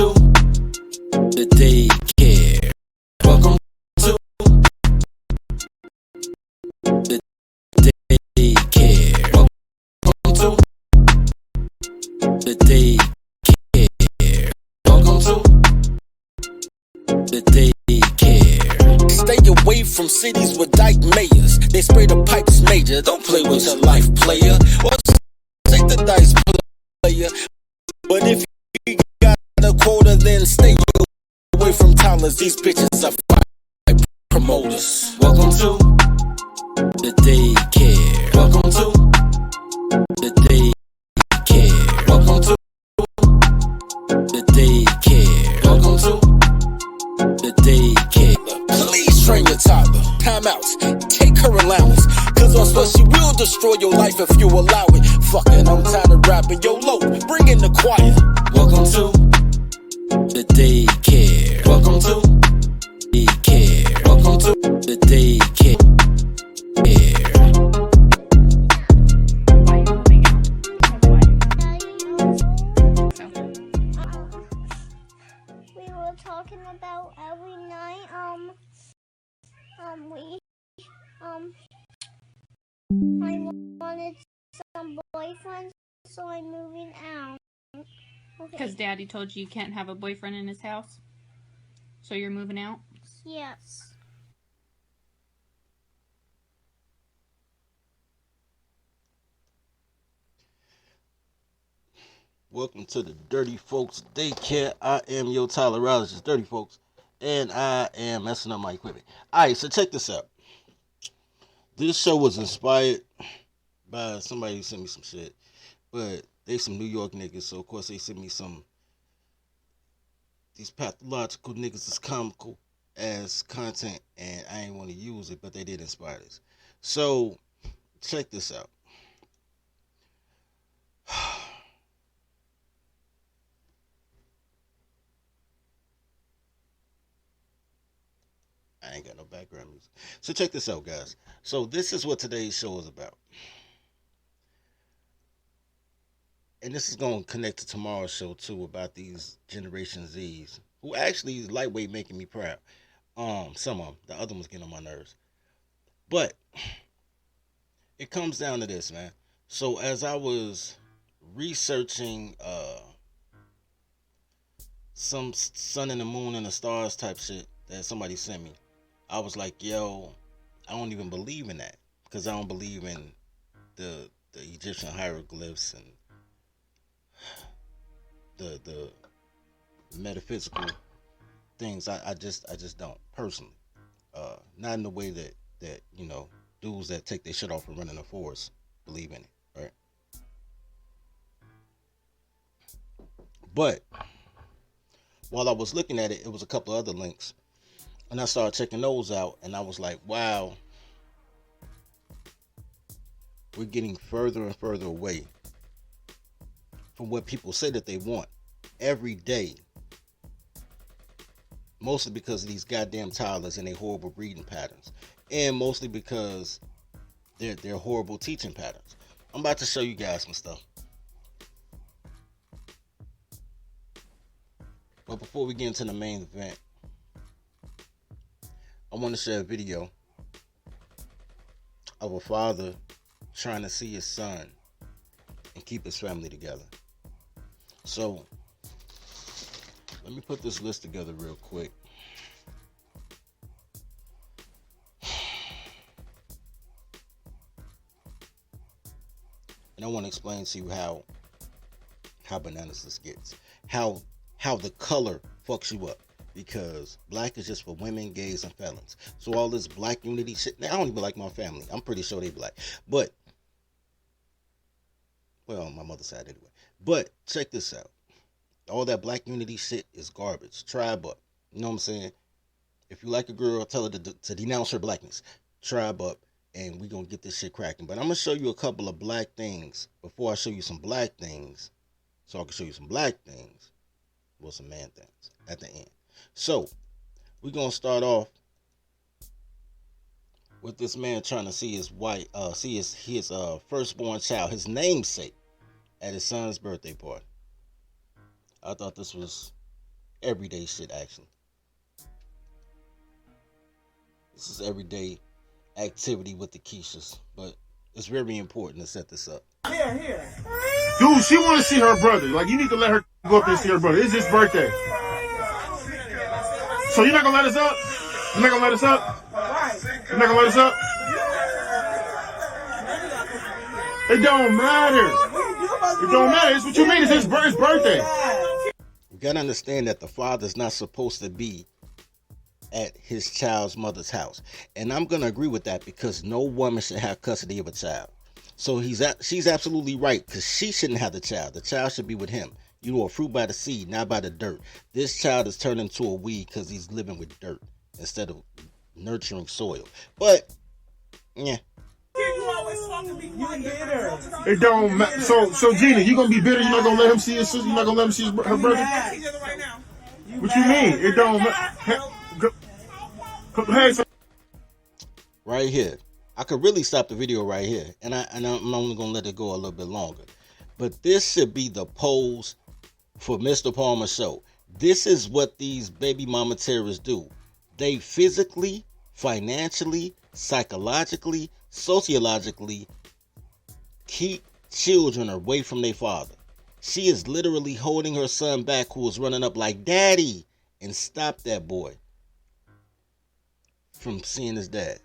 to the daycare. Welcome to the daycare. Welcome to the daycare. Welcome to the daycare. Stay away from cities with dyke mayors. They spray the pipes major. Don't play with your life, player. Or take the dice, player. But if you got a quota, then stay away from toddlers. These bitches are fire promoters. Welcome to the daycare. Welcome to the daycare. Welcome to the daycare. Welcome to the daycare. Please train your toddler. Timeouts. Take her allowance. Cause on what she will destroy your life if you allow it. Fucking, I'm tired of rapping. Yo, low, bring in the choir. Welcome to the daycare. Welcome to daycare. Welcome to the daycare. We were talking about every night, I wanted some boyfriends, so I'm moving out. Because Daddy told you can't have a boyfriend in his house? So you're moving out? Yes. Welcome to the Dirty Folks Daycare. I am your tolerologist, Dirty Folks, and I am messing up my equipment. Alright, so check this out. This show was inspired by somebody who sent me some shit, but they some New York niggas, so of course they sent me some. These pathological niggas is comical as content, and I ain't want to use it, but they did inspire this. So check this out. I ain't got no background music. So check this out, guys. So this is what today's show is about. And this is going to connect to tomorrow's show, too, about these Generation Zs, who actually is lightweight making me proud. Some of them. The other ones getting on my nerves. But it comes down to this, man. So as I was researching some sun and the moon and the stars type shit that somebody sent me, I was like, yo, I don't even believe in that, because I don't believe in the Egyptian hieroglyphs and the metaphysical things. I just don't, personally. Not in the way that you know, dudes that take their shit off and run in the forest believe in it, right? But while I was looking at it, it was a couple of other links, and I started checking those out, and I was like, wow, we're getting further and further away from what people say that they want every day. Mostly because of these goddamn toddlers and their horrible reading patterns. And mostly because they're horrible teaching patterns. I'm about to show you guys some stuff. But before we get into the main event, I want to share a video of a father trying to see his son and keep his family together. So, let me put this list together real quick. And I want to explain to you how bananas this gets. How the color fucks you up. Because black is just for women, gays, and felons. So all this black unity shit. Now, I don't even like my family. I'm pretty sure they black. But, well, on my mother's side anyway. But, check this out. All that black unity shit is garbage. Tribe up. You know what I'm saying? If you like a girl, tell her to denounce her blackness. Tribe up. And we're going to get this shit cracking. But I'm going to show you a couple of black things before I show you some black things. So I can show you some black things. Well, some man things at the end. So, we're going to start off with this man trying to see his firstborn child, his namesake, at his son's birthday party. I thought this was everyday shit, actually. This is everyday activity with the Keishas, but it's very important to set this up. Here. Dude, she want to see her brother. Like, you need to let her go up there and see her brother. It's his birthday. So you're not going to let us up? You're not going to let us up? You're not going to let us up? It don't matter. It don't matter. It's what you mean. It's his birthday. You got to understand that the father's not supposed to be at his child's mother's house. And I'm going to agree with that, because no woman should have custody of a child. So she's absolutely right, because she shouldn't have the child. The child should be with him. You are fruit by the seed, not by the dirt. This child is turned into a weed because he's living with dirt instead of nurturing soil. But, yeah. It don't matter. So Gina, you gonna be bitter? You're not gonna let him see his sister? You're not gonna let him see her brother? What you mean? It don't matter. Hey, so Right here. I could really stop the video right here, and I'm only gonna let it go a little bit longer. But this should be the pose for Mr. Palmer's show. This is what these baby mama terrorists do. They physically, financially, psychologically, sociologically keep children away from their father. She is literally holding her son back, who is running up like, "Daddy," and stop that boy from seeing his dad.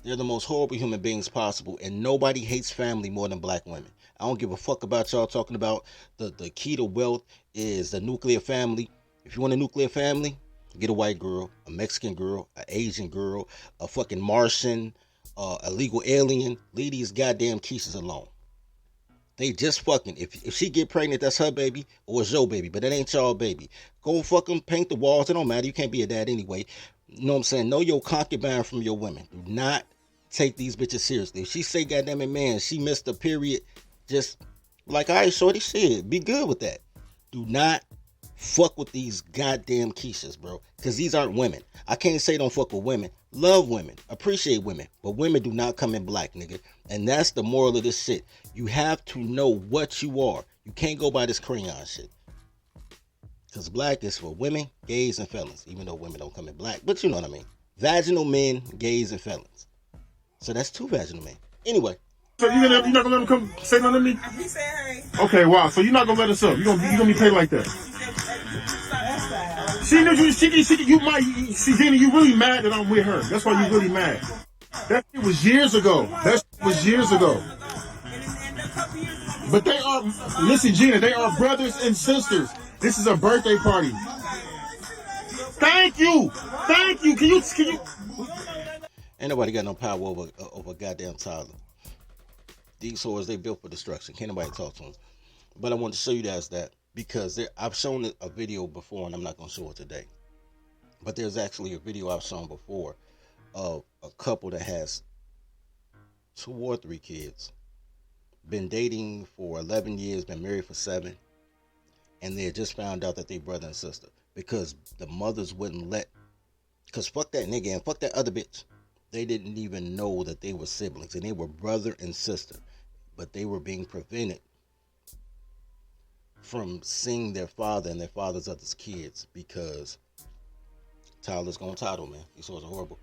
They're the most horrible human beings possible, and nobody hates family more than black women. I don't give a fuck about y'all talking about the key to wealth is the nuclear family. If you want a nuclear family, get a white girl, a Mexican girl, an Asian girl, a fucking Martian, a legal alien. Leave these goddamn Keishas alone. They just fucking, if she get pregnant, that's her baby, or it's your baby, but that ain't y'all baby. Go fucking paint the walls. It don't matter. You can't be a dad anyway. You know what I'm saying? Know your concubine from your women. Do not take these bitches seriously. If she say, "Goddamn it, man, she missed a period," just like, "All right, shorty, shit, be good with that." Do not fuck with these goddamn Keishas, bro, because these aren't women. I can't say don't fuck with women. Love women, appreciate women, but women do not come in black, nigga. And that's the moral of this shit. You have to know what you are. You can't go by this crayon shit, because black is for women, gays, and felons, even though women don't come in black, but you know what I mean. Vaginal men, gays, and felons. So that's two vaginal men. Anyway. So you're not gonna let him come say nothing to me? He said, "Hey." Okay, wow. So you're not gonna let us up? You gonna be paid like that? She knew you might see, Gina. You really mad that I'm with her? That's why you really mad. That shit was years ago. But they are. Listen, Gina. They are brothers and sisters. This is a birthday party. Thank you. Can you? Ain't nobody got no power over goddamn Tyler. These whores, they built for destruction. Can't nobody talk to them. But I want to show you guys that, because I've shown a video before, and I'm not going to show it today. But there's actually a video I've shown before of a couple that has 2 or 3 kids. Been dating for 11 years, been married for 7. And they had just found out that they brother and sister. Because the mothers wouldn't let. Because fuck that nigga and fuck that other bitch. They didn't even know that they were siblings, and they were brother and sister, but they were being prevented from seeing their father and their father's other kids, because Tyler's gonna title, man. These sorts are horrible.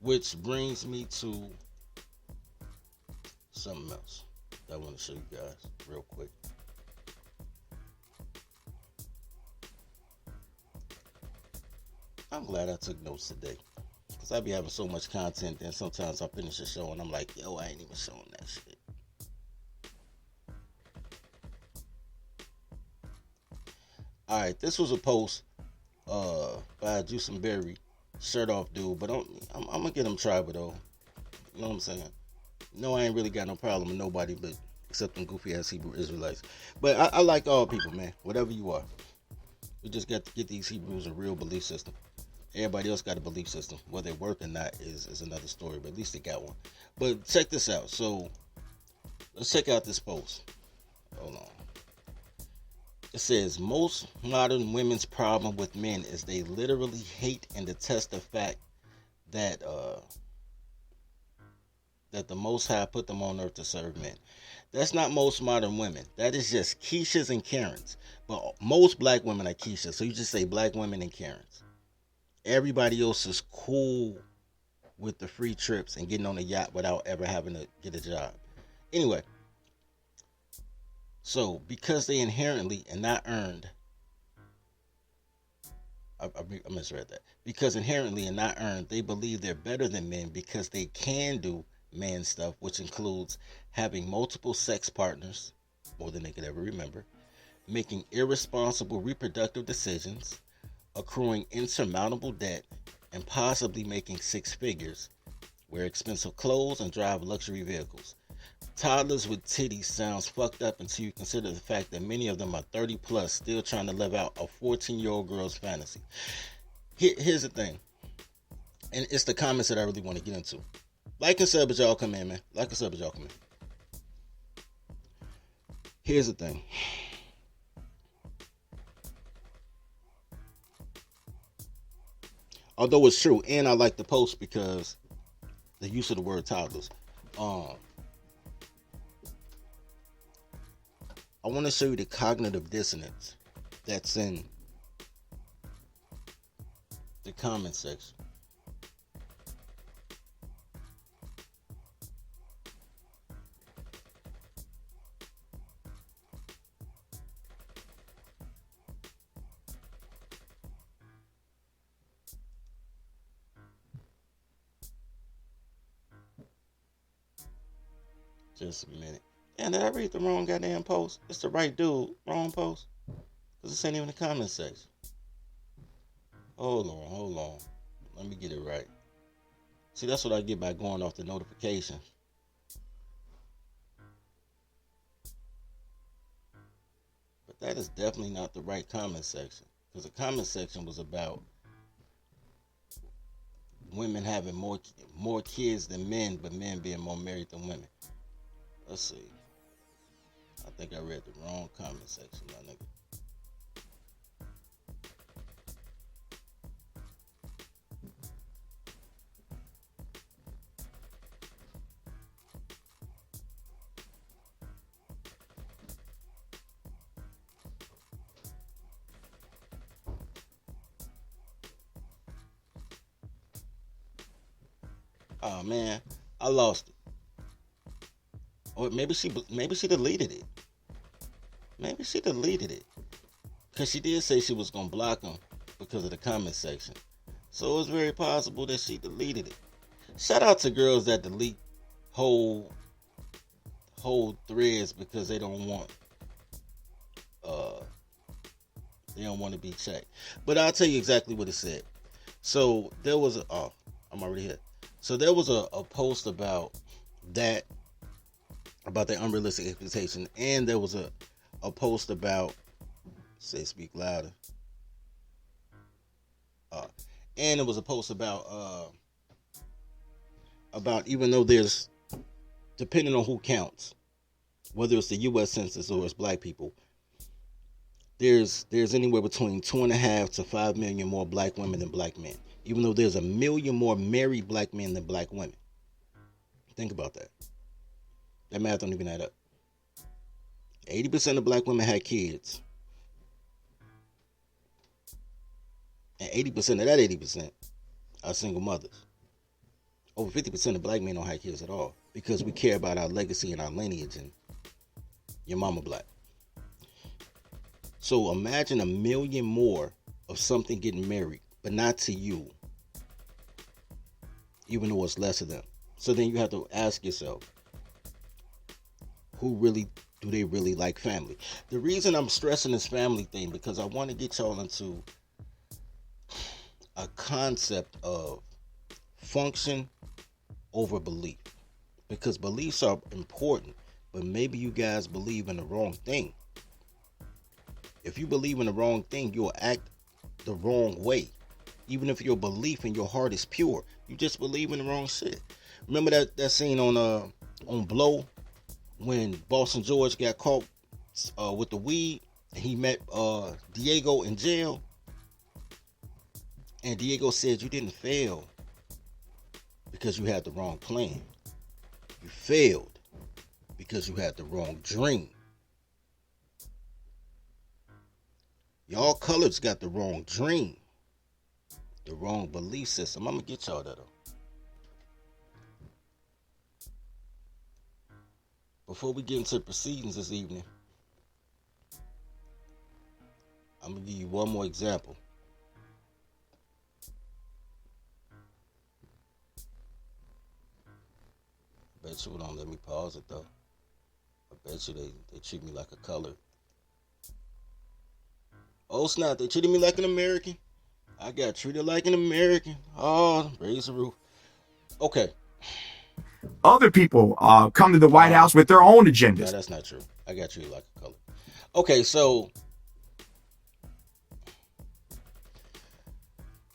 Which brings me to something else that I want to show you guys real quick. I'm glad I took notes today, because I be having so much content, and sometimes I finish the show and I'm like, yo, I ain't even showing that shit. Alright, this was a post by a Juice and Berry shirt off dude, but I'm gonna get him tribal though. You know what I'm saying? No, I ain't really got no problem with nobody, but except them goofy ass Hebrew Israelites. But I like all people, man, whatever you are. We just got to get these Hebrews a real belief system. Everybody else got a belief system. Whether it work or not is another story, but at least they got one. But check this out. So let's check out this post. Hold on. It says, most modern women's problem with men is they literally hate and detest the fact that that the Most High put them on earth to serve men. That's not most modern women. That is just Keishas and Karens. But most black women are Keishas. So you just say black women and Karens. Everybody else is cool with the free trips and getting on a yacht without ever having to get a job. Anyway, so because they inherently and not earned, I misread that. Because inherently and not earned, they believe they're better than men because they can do man stuff, which includes having multiple sex partners, more than they could ever remember, making irresponsible reproductive decisions, accruing insurmountable debt, and possibly making six figures, wear expensive clothes, and drive luxury vehicles. Toddlers with titties sounds fucked up until you consider the fact that many of them are 30 plus, still trying to live out a 14-year-old girl's fantasy. Here's the thing, and it's the comments that I really want to get into. Like and sub as y'all come in, man. Like and sub as y'all come in. Here's the thing. Although it's true, and I like the post because the use of the word toddlers. I want to show you the cognitive dissonance that's in the comment section. Just a minute. And did I read the wrong goddamn post? It's the right dude. Wrong post. Because this ain't even the comment section. Hold on. Let me get it right. See, that's what I get by going off the notification. But that is definitely not the right comment section. Because the comment section was about women having more kids than men, but men being more married than women. Let's see. I think I read the wrong comment section, my nigga. Oh man, I lost it. Or maybe she deleted it. Maybe she deleted it. Because she did say she was going to block him because of the comment section. So it's very possible that she deleted it. Shout out to girls that delete whole threads because they don't want to be checked. But I'll tell you exactly what it said. So there was I'm already here. So there was a post about the unrealistic expectation, and there was a post about speak louder. And it was a post about even though there's, depending on who counts, whether it's the U.S. Census or it's black people, there's anywhere between 2.5 to 5 million more black women than black men. Even though there's 1 million more married black men than black women. Think about that. That math don't even add up. 80% of black women had kids. And 80% of that 80% are single mothers. Over 50% of black men don't have kids at all. Because we care about our legacy and our lineage, and your mama black. So imagine 1 million more of something getting married, but not to you. Even though it's less of them. So then you have to ask yourself, do they really like family? The reason I'm stressing this family thing, because I want to get y'all into a concept of function over belief. Because beliefs are important, but maybe you guys believe in the wrong thing. If you believe in the wrong thing, you'll act the wrong way. Even if your belief in your heart is pure, you just believe in the wrong shit. Remember that scene on Blow, when Boston George got caught with the weed, and he met Diego in jail, and Diego said, "You didn't fail because you had the wrong plan. You failed because you had the wrong dream. Y'all coloreds got the wrong dream, the wrong belief system. I'm gonna get y'all that though. Before we get into the proceedings this evening, I'm gonna give you one more example. I bet you don't let me pause it though. I bet you they treat me like a colored. Oh snap, they treated me like an American. I got treated like an American. Oh, raise the roof. Okay. Other people come to the White House with their own No, agendas. that's not true. I got treated like a color. Okay, so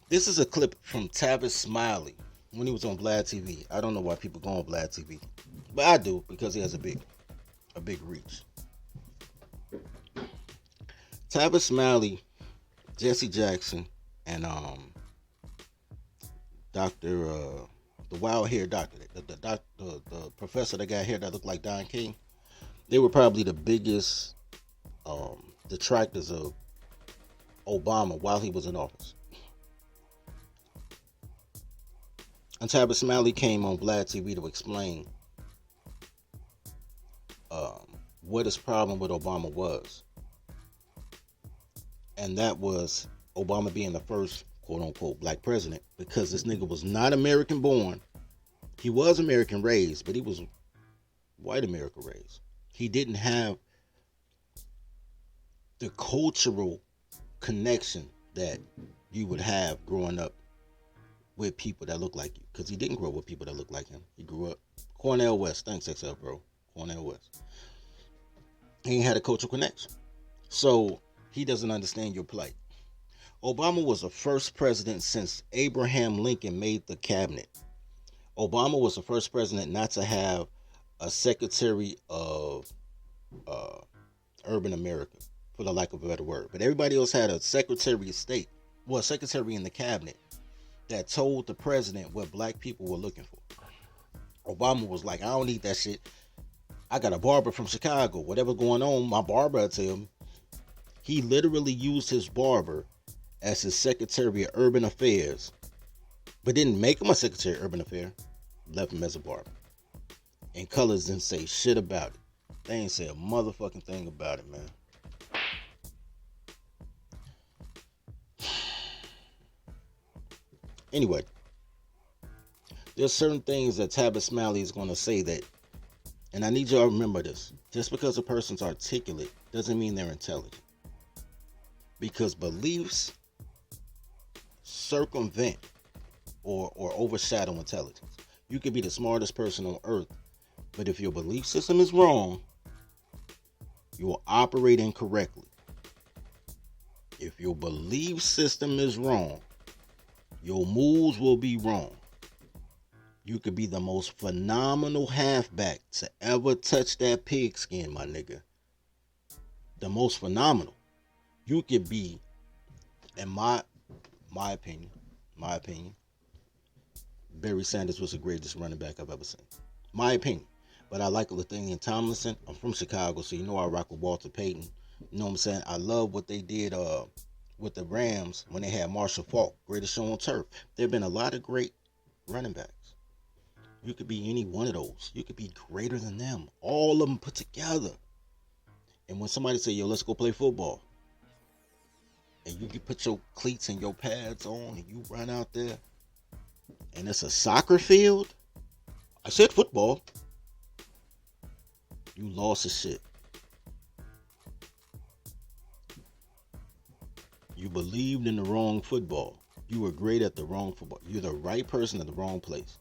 this is a clip from Tavis Smiley when he was on Vlad TV. I don't know why people go on Vlad TV, but I do because he has a big reach. Tavis Smiley, Jesse Jackson, and Dr. The wild hair doctor, the professor that got hair that looked like Don King. They were probably the biggest detractors of Obama while he was in office. And Tavis Smiley came on Vlad TV to explain what his problem with Obama was. And that was Obama being the first quote-unquote black president, because this nigga was not American born. He was American raised, but he was white America raised. He didn't have the cultural connection that you would have growing up with people that look like you, because he didn't grow up with people that look like him. He grew up Cornell West. Thanks, XL, bro. Cornell West. He ain't had a cultural connection, so he doesn't understand your plight. Obama was the first president since Abraham Lincoln made the cabinet. Obama was the first president not to have a secretary of urban America, for the lack of a better word. But everybody else had a secretary of state, well, a secretary in the cabinet that told the president what black people were looking for. Obama was like, I don't need that shit. I got a barber from Chicago. Whatever going on, my barber will tell me. He literally used his barber as his Secretary of Urban Affairs, but didn't make him a Secretary of Urban Affairs. Left him as a barber. And colors didn't say shit about it. They ain't say a motherfucking thing about it, man. Anyway, there's certain things that Tavis Smiley is going to say that, and I need y'all to remember this. Just because a person's articulate doesn't mean they're intelligent. Because beliefs circumvent or overshadow intelligence. You could be the smartest person on earth, but if your belief system is wrong, you will operate incorrectly. If your belief system is wrong, your moves will be wrong. You could be the most phenomenal halfback to ever touch that pigskin, my nigga. The most phenomenal. You could be, in my opinion, Barry Sanders was the greatest running back I've ever seen. My opinion. But I like Latavius Tomlinson. I'm from Chicago, so you know I rock with Walter Payton. You know what I'm saying? I love what they did with the Rams when they had Marshall Faulk, greatest show on turf. There have been a lot of great running backs. You could be any one of those. You could be greater than them. All of them put together. And when somebody say, yo, let's go play football, and you can put your cleats and your pads on and you run out there, and it's a soccer field, I said football, you lost the shit. You believed in the wrong football. You were great at the wrong football. You're the right person at the wrong place.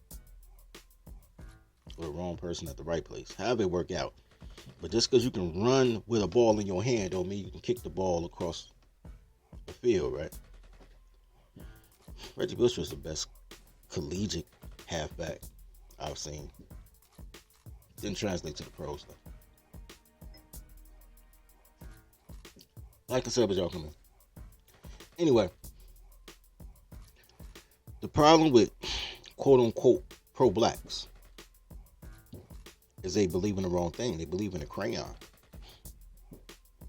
Or the wrong person at the right place. However it work out. But just because you can run with a ball in your hand don't mean you can kick the ball across the field, right? Reggie Bush was the best collegiate halfback I've seen. Didn't translate to the pros though. Like I said, but y'all come in. Anyway, the problem with quote unquote pro-blacks because they believe in the wrong thing. They believe in a crayon.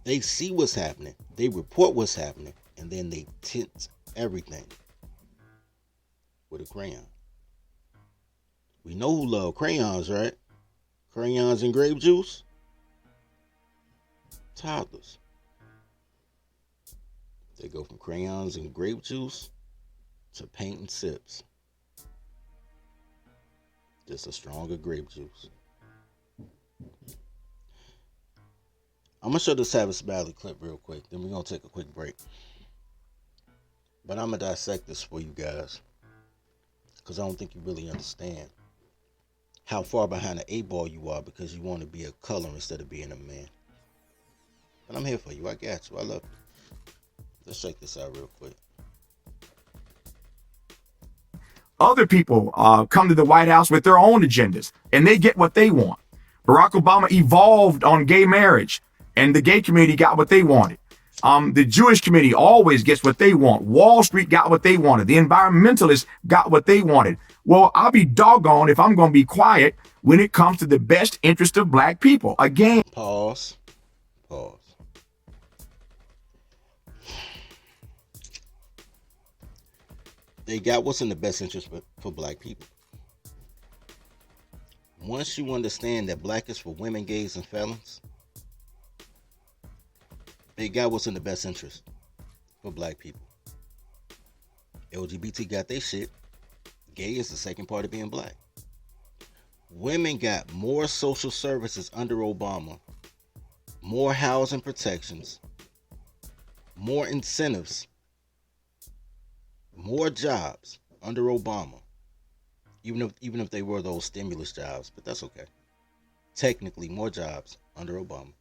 They see what's happening. They report what's happening. And then they tint everything with a crayon. We know who love crayons, right? Crayons and grape juice. Toddlers. They go from crayons and grape juice to paint and sips. Just a stronger grape juice. I'm going to show this Savage Valley clip real quick. Then we're going to take a quick break. But I'm going to dissect this for you guys. Because I don't think you really understand how far behind the 8-ball you are because you want to be a color instead of being a man. But I'm here for you. I got you. I love you. Let's check this out real quick. Other people come to the White House with their own agendas, and they get what they want. Barack Obama evolved on gay marriage, and the gay community got what they wanted. The Jewish community always gets what they want. Wall Street got what they wanted. The environmentalists got what they wanted. Well, I'll be doggone if I'm going to be quiet when it comes to the best interest of black people. Again. Pause. They got what's in the best interest for black people. Once you understand that black is for women, gays, and felons, they got what's in the best interest for black people. LGBT got their shit. Gay is the second part of being black. Women got more social services under Obama, more housing protections, more incentives, more jobs under Obama, even if they were those stimulus jobs, but that's okay. Technically, more jobs under Obama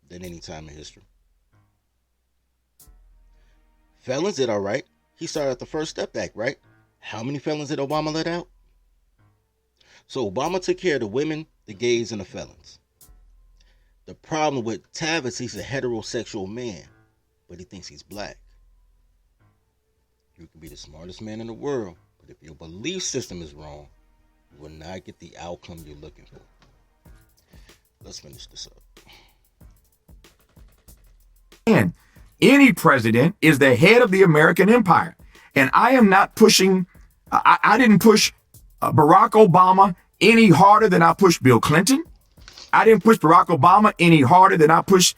than any time in history. Felons did all right. He started at the First Step Act, right? How many felons did Obama let out? So Obama took care of the women, the gays, and the felons. The problem with Tavis, he's a heterosexual man, but he thinks he's black. You can be the smartest man in the world, but if your belief system is wrong, you will not get the outcome you're looking for. Let's finish this up. And any president is the head of the American empire. And I am not pushing, I didn't push Barack Obama any harder than I pushed Bill Clinton. I didn't push Barack Obama any harder than I pushed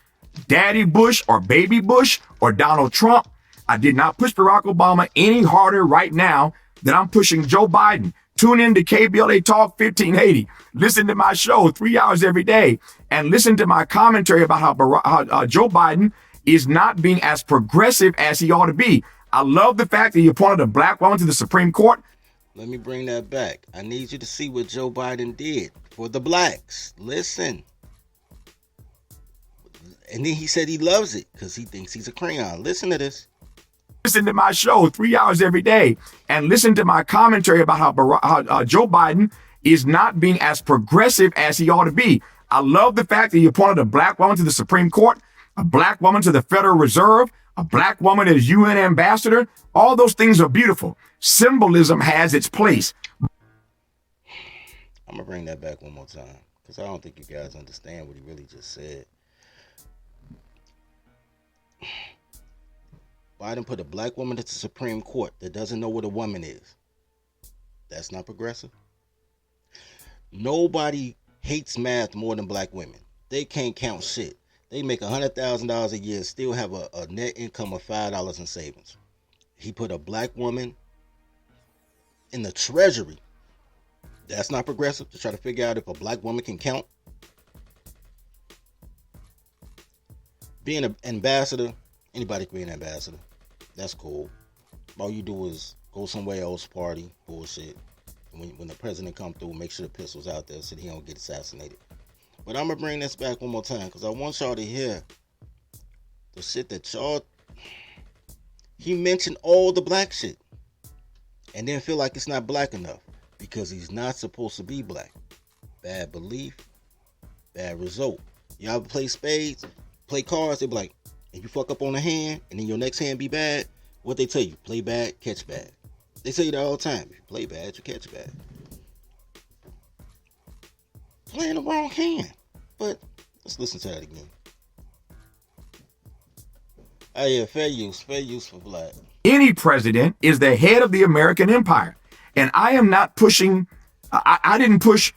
Daddy Bush or Baby Bush or Donald Trump. I did not push Barack Obama any harder right now than I'm pushing Joe Biden. Tune in to KBLA Talk 1580. Listen to my show 3 hours every day and listen to my commentary about how Joe Biden is not being as progressive as he ought to be. I love the fact that he appointed a black woman to the Supreme Court. Let me bring that back. I need you to see what Joe Biden did for the blacks. Listen. And then he said he loves it because he thinks he's a crayon. Listen to this. Listen to my show 3 hours every day and listen to my commentary about how Joe Biden is not being as progressive as he ought to be. I love the fact that he appointed a black woman to the Supreme Court, a black woman to the Federal Reserve, a black woman as UN ambassador. All those things are beautiful. Symbolism has its place. I'm going to bring that back one more time because I don't think you guys understand what he really just said. Biden put a black woman at the Supreme Court that doesn't know what a woman is. That's not progressive. Nobody hates math more than black women. They can't count shit. They make $100,000 a year and still have a net income of $5 in savings. He put a black woman in the Treasury. That's not progressive, to try to figure out if a black woman can count. Being an ambassador, anybody can be an ambassador. That's cool. All you do is go somewhere else, party, bullshit. When the president come through, make sure the pistol's out there so he don't get assassinated. But I'm going to bring this back one more time because I want y'all to hear the shit that y'all... He mentioned all the black shit and then feel like it's not black enough because he's not supposed to be black. Bad belief, bad result. Y'all ever play spades, play cards, they be like, if you fuck up on a hand and then your next hand be bad, what they tell you? Play bad, catch bad. They tell you that all the time. If you play bad, you catch bad. playing the wrong hand. But let's listen to that again. Oh yeah, fair use for black. Any president is the head of the American empire. And I am not pushing, I didn't push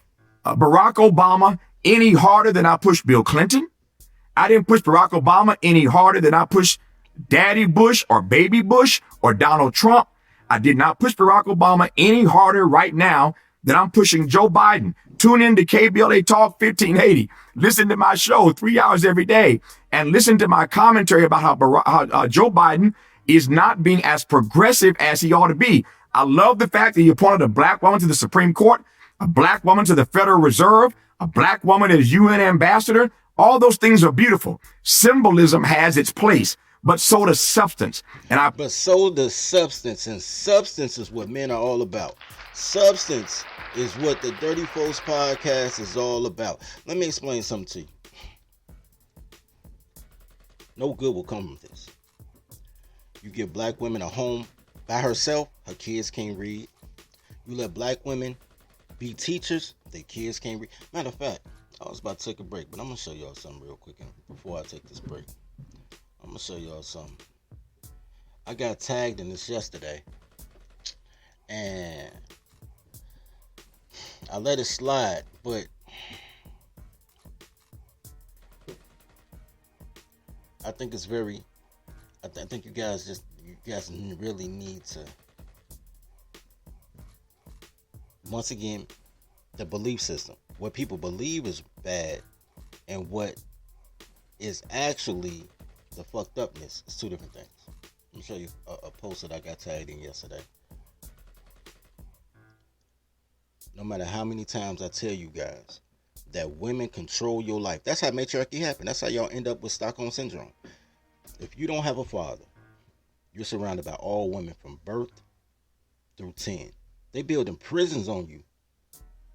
Barack Obama any harder than I pushed Bill Clinton. I didn't push Barack Obama any harder than I pushed Daddy Bush or Baby Bush or Donald Trump. I did not push Barack Obama any harder right now than I'm pushing Joe Biden. Tune in to KBLA Talk 1580. Listen to my show 3 hours every day and listen to my commentary about how Joe Biden is not being as progressive as he ought to be. I love the fact that he appointed a black woman to the Supreme Court, a black woman to the Federal Reserve, a black woman as UN ambassador. All those things are beautiful. Symbolism has its place, but so does substance. But so does substance, and substance is what men are all about. Substance is what the Dirty Folks podcast is all about. Let me explain something to you. No good will come from this. You give black women a home by herself, her kids can't read. You let black women be teachers, their kids can't read. Matter of fact, I was about to take a break, but I'm going to show y'all something real quick before I take this break. I'm going to show y'all something. I got tagged in this yesterday, and I let it slide, but I think it's very, I think you guys really need to, once again, the belief system. What people believe is bad and what is actually the fucked upness is two different things. Let me show you a post that I got tagged in yesterday. No matter how many times I tell you guys that women control your life, that's how matriarchy happens. That's how y'all end up with Stockholm Syndrome. If you don't have a father, you're surrounded by all women from birth through 10. They building prisons on you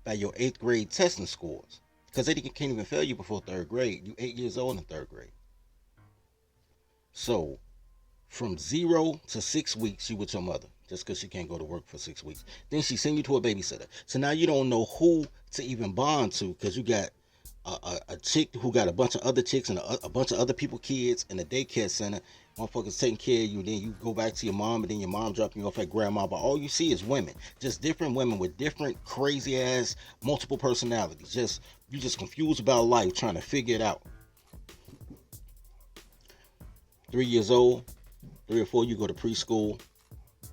by your 8th grade testing scores. Because they can't even fail you before 3rd grade. You 8 years old in 3rd grade. So, from 0 to 6 weeks, you with your mother. Just because she can't go to work for 6 weeks. Then she send you to a babysitter. So now you don't know who to even bond to. Because you got a chick who got a bunch of other chicks and a bunch of other people kids in a daycare center. Motherfuckers taking care of you. Then you go back to your mom, and then your mom dropping you off at grandma. But all you see is women. Just different women with different crazy ass multiple personalities. You just confused about life trying to figure it out. 3 years old, 3 or 4, you go to preschool.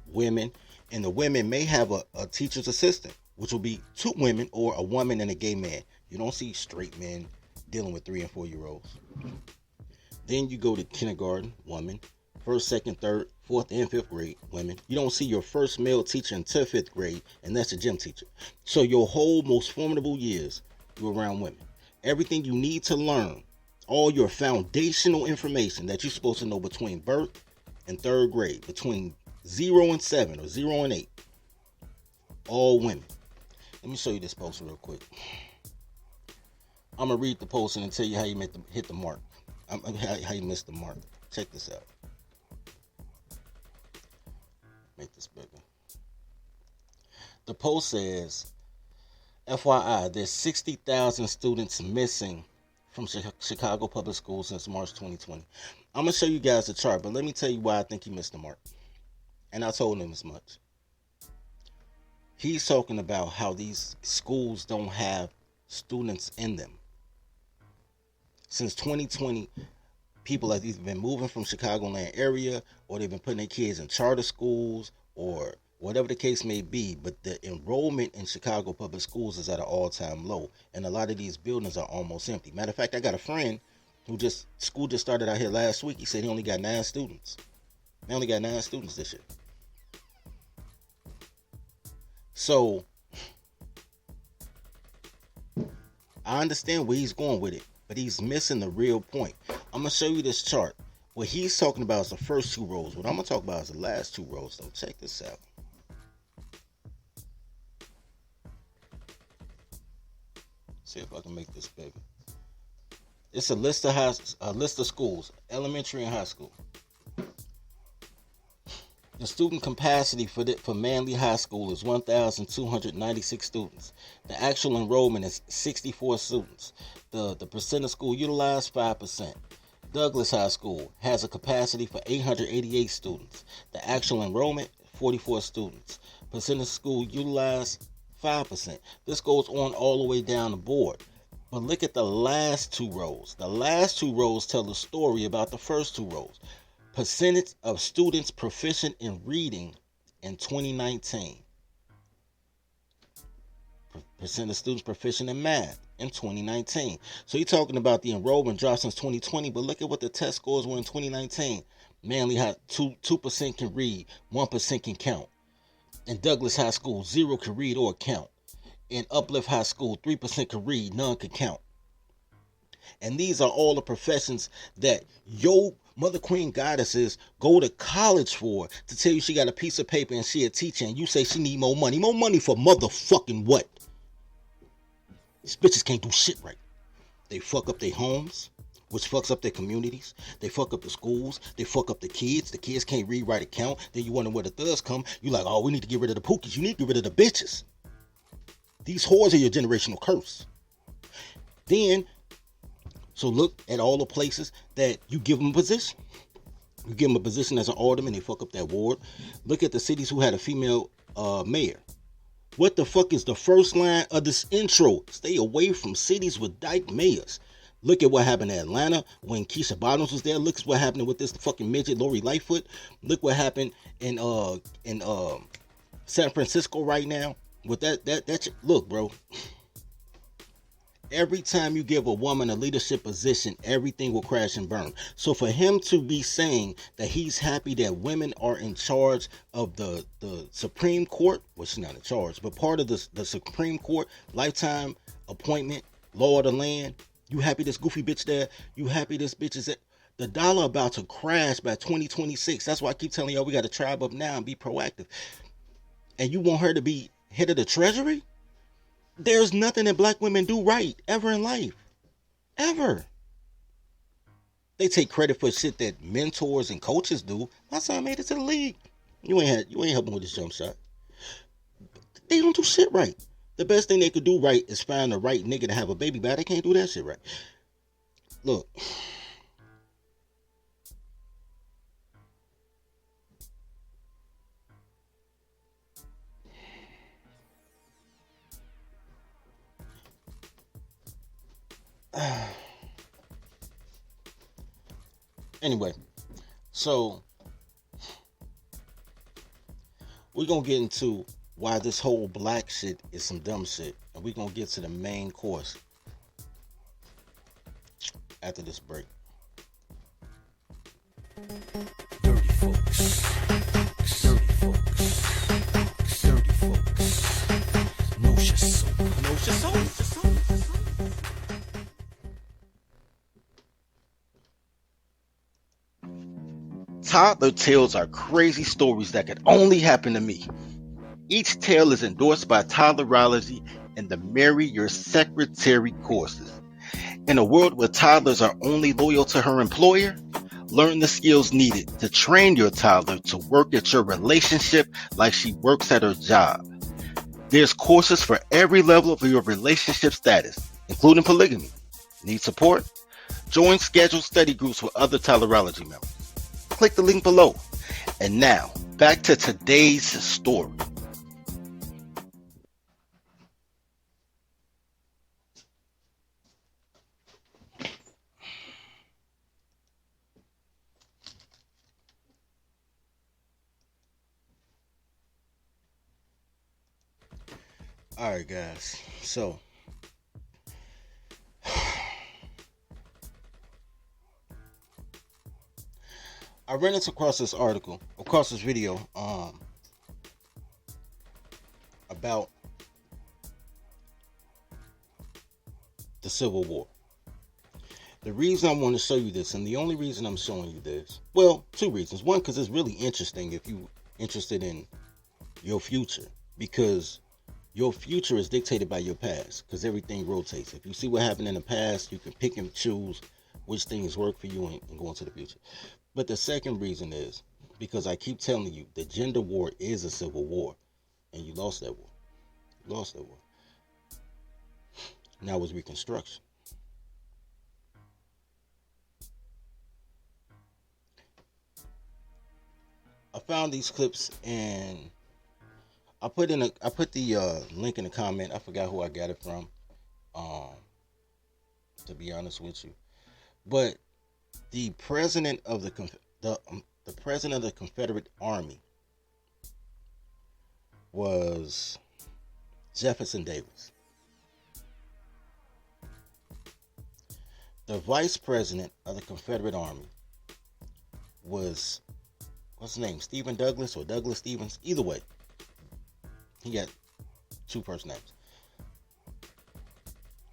Women, and the women may have a teacher's assistant, which will be 2 women or a woman and a gay man. You don't see straight men dealing with 3 and 4 year olds. Then you go to kindergarten, woman, 1st, 2nd, 3rd, 4th, and 5th grade, women. You don't see your first male teacher until 5th grade, and that's a gym teacher. So your whole most formidable years, you're around women. Everything you need to learn, all your foundational information that you're supposed to know between birth and 3rd grade, between 0 and 7 or 0 and 8, all women. Let me show you this post real quick. I'm gonna read the post and tell you how you hit the mark. How you missed the mark. Check this out. Make this bigger. The post says, FYI, there's 60,000 students missing from Chicago public schools since March 2020. I'm gonna show you guys the chart, but let me tell you why I think he missed the mark. And I told him as much. He's talking about how these schools don't have students in them. Since 2020, people have either been moving from Chicagoland area, or they've been putting their kids in charter schools, or whatever the case may be. But the enrollment in Chicago public schools is at an all-time low. And a lot of these buildings are almost empty. Matter of fact, I got a friend who school just started out here last week. He said he only got 9 students. They only got 9 students this year. So, I understand where he's going with it, but he's missing the real point. I'm going to show you this chart. What he's talking about is the first 2 rows. What I'm going to talk about is the last 2 rows, though. Check this out. See if I can make this bigger. It's a list of schools, elementary and high school. The student capacity for Manly High School is 1,296 students. The actual enrollment is 64 students. The percent of school utilized, 5%. Douglas High School has a capacity for 888 students. The actual enrollment, 44 students. Percent of school utilized, 5%. This goes on all the way down the board. But look at the last two rows. The last two rows tell the story about the first two rows. Percentage of students proficient in reading in 2019. Percent of students proficient in math in 2019. So you're talking about the enrollment drop since 2020, but look at what the test scores were in 2019. Manly High, 2% can read, 1% can count. In Douglas High School, 0 can read or count. In Uplift High School, 3% can read, none can count. And these are all the professions that your Mother Queen goddesses go to college for, to tell you she got a piece of paper and she a teacher, and you say she need more money. More money for motherfucking what? These bitches can't do shit right. They fuck up their homes, which fucks up their communities. They fuck up the schools. They fuck up the kids. The kids can't read, write, or count. Then you wonder where the thugs come. You like, oh, we need to get rid of the pookies. You need to get rid of the bitches. These whores are your generational curse. Then, so look at all the places that you give them a position. You give them a position as an alderman, they fuck up that ward. Look at the cities who had a female mayor. What the fuck is the first line of this intro? Stay away from cities with dyke mayors. Look at what happened in Atlanta when Keisha Bottoms was there. Look at what happened with this fucking midget Lori Lightfoot. Look what happened in San Francisco right now with that. Look, bro. Every time you give a woman a leadership position, everything will crash and burn. So for him to be saying that he's happy that women are in charge of the Supreme Court, well, she's not in charge, but part of the Supreme Court, lifetime appointment, law of the land, you happy this goofy bitch there? You happy this bitch is at the dollar about to crash by 2026. That's why I keep telling y'all we got to tribe up now and be proactive. And you want her to be head of the Treasury? There's nothing that black women do right ever in life. Ever. They take credit for shit that mentors and coaches do. My son made it to the league. You ain't helping with this jump shot. They don't do shit right. The best thing they could do right is find the right nigga to have a baby by. They can't do that shit right. Look. Anyway, so we're gonna get into why this whole black shit is some dumb shit, and we're gonna get to the main course after this break. Dirty folks. Dirty folks. Dirty folks. No shit so. No shit so. Toddler tales are crazy stories that could only happen to me. Each tale is endorsed by Toddlerology and the Marry Your Secretary courses. In a world where toddlers are only loyal to her employer, learn the skills needed to train your toddler to work at your relationship like she works at her job. There's courses for every level of your relationship status, including polygamy. Need support? Join scheduled study groups with other Toddlerology members. Click the link below. And now, back to today's story. Alright guys, so I ran across this article, across this video, about the Civil War. The reason I want to show you this, and the only reason I'm showing you this, well, two reasons. One, because it's really interesting if you're interested in your future, because your future is dictated by your past, because everything rotates. If you see what happened in the past, you can pick and choose which things work for you and go into the future. But the second reason is Because I keep telling you, the gender war is a civil war, and you lost that war. You lost that war. Now it's Reconstruction. I found these clips and I put the link in the comment. I forgot who I got it from. To be honest with you, but the president of the president of the Confederate Army was Jefferson Davis. The vice president of the Confederate Army was, what's his name, Stephen Douglas or Douglas Stevens? Either way, he got two first names.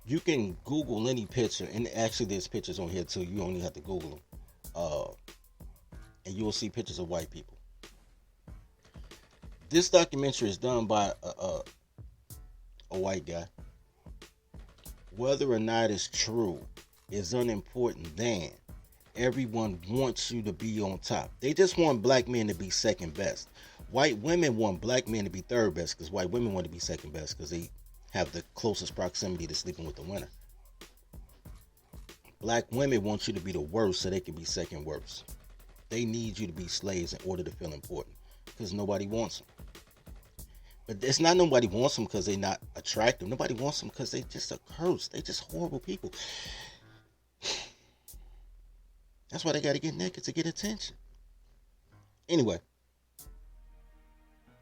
You can Google any picture, and actually there's pictures on here too. You only have to Google them, and you will see pictures of white people. This documentary is done by a white guy. Whether or not it's true is unimportant. Then everyone wants you to be on top. They just want black men to be second best. White women want black men to be third best, because white women want to be second best because they have the closest proximity to sleeping with the winner. Black women want you to be the worst so they can be second worst. They need you to be slaves in order to feel important, because nobody wants them. But it's not nobody wants them because they're not attractive. Nobody wants them because they just a curse. They just horrible people. That's why they got to get naked to get attention. Anyway.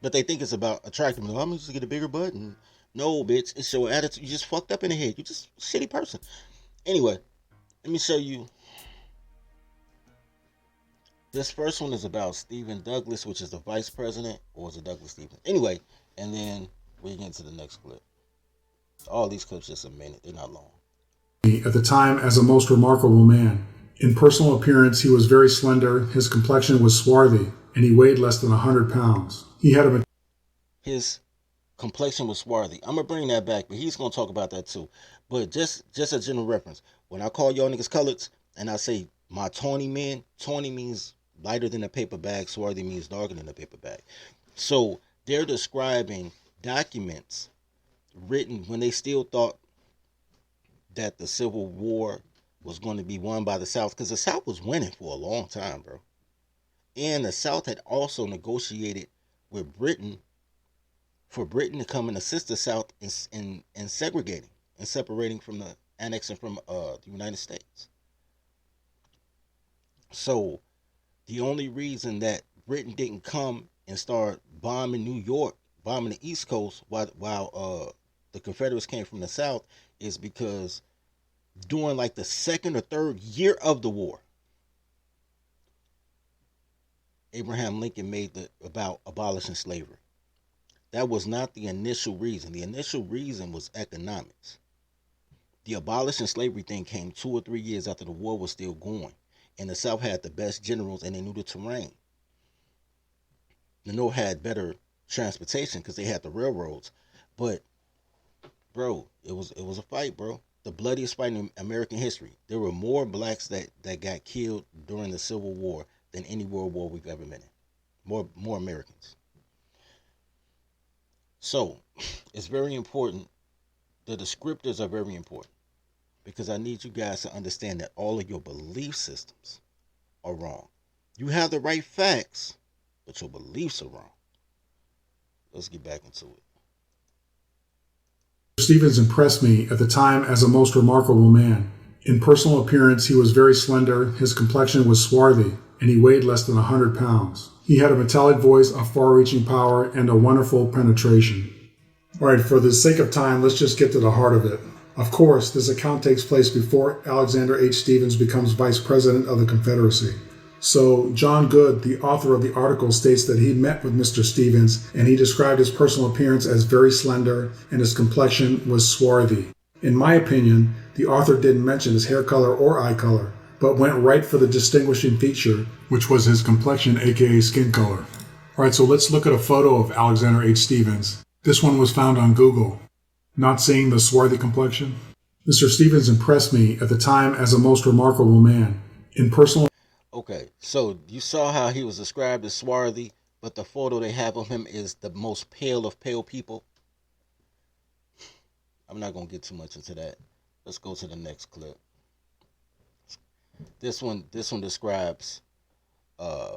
But they think it's about attracting them. I'm just to get a bigger butt. And no, bitch. It's your attitude. You just fucked up in the head. You just a shitty person. Anyway. Let me show you. This first one is about Stephen Douglas, which is the vice president. Or is it Douglas Stevens? Anyway. And then we get into the next clip. All these clips just a minute. They're not long. At the time, as a most remarkable man. In personal appearance, he was very slender, his complexion was swarthy, and he weighed less than 100 pounds. He had a... His complexion was swarthy. I'm going to bring that back, but he's going to talk about that too. But just a general reference. When I call y'all niggas coloreds, and I say my tawny men, tawny means lighter than a paper bag, swarthy means darker than a paper bag. So they're describing documents written when they still thought that the Civil War was going to be won by the South, because the South was winning for a long time, bro. And the South had also negotiated with Britain for Britain to come and assist the South in segregating and separating from the annexing from the United States. So the only reason that Britain didn't come and start bombing New York, bombing the East Coast while the Confederates came from the South, is because during like the second or third year of the war, Abraham Lincoln made about abolishing slavery. That was not the initial reason. The initial reason was economics. The abolishing slavery thing came 2 or 3 years after the war was still going, and the South had the best generals and they knew the terrain. The North had better transportation because they had the railroads, but bro, it was a fight, bro. The bloodiest fight in American history. There were more blacks that got killed during the Civil War than any world war we've ever been in. More Americans. So, it's very important. The descriptors are very important, because I need you guys to understand that all of your belief systems are wrong. You have the right facts, but your beliefs are wrong. Let's get back into it. Stevens impressed me at the time as a most remarkable man. In personal appearance, he was very slender, his complexion was swarthy, and he weighed less than 100 pounds. He had a metallic voice, a far-reaching power, and a wonderful penetration. All right, for the sake of time, let's just get to the heart of it. Of course, this account takes place before Alexander H. Stephens becomes Vice President of the Confederacy. So John Good, the author of the article, states that he met with Mr. Stephens and he described his personal appearance as very slender and his complexion was swarthy. In my opinion, the author didn't mention his hair color or eye color, but went right for the distinguishing feature, which was his complexion, aka skin color. All right, so let's look at a photo of Alexander H. Stephens. This one was found on Google. Not seeing the swarthy complexion? Mr. Stephens impressed me at the time as a most remarkable man. In personal... Okay, so you saw how he was described as swarthy, but the photo they have of him is the most pale of pale people. I'm not gonna get too much into that. Let's go to the next clip. This one describes uh,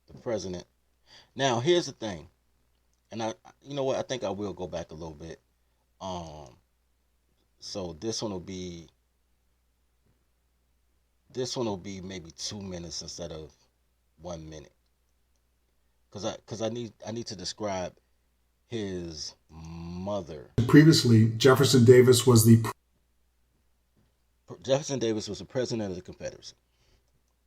the president. Now, here's the thing, and you know what? I think I will go back a little bit. So this one will be maybe 2 minutes instead of 1 minute, cause I need to describe his mother. Previously, Jefferson Davis was the president of the Confederacy.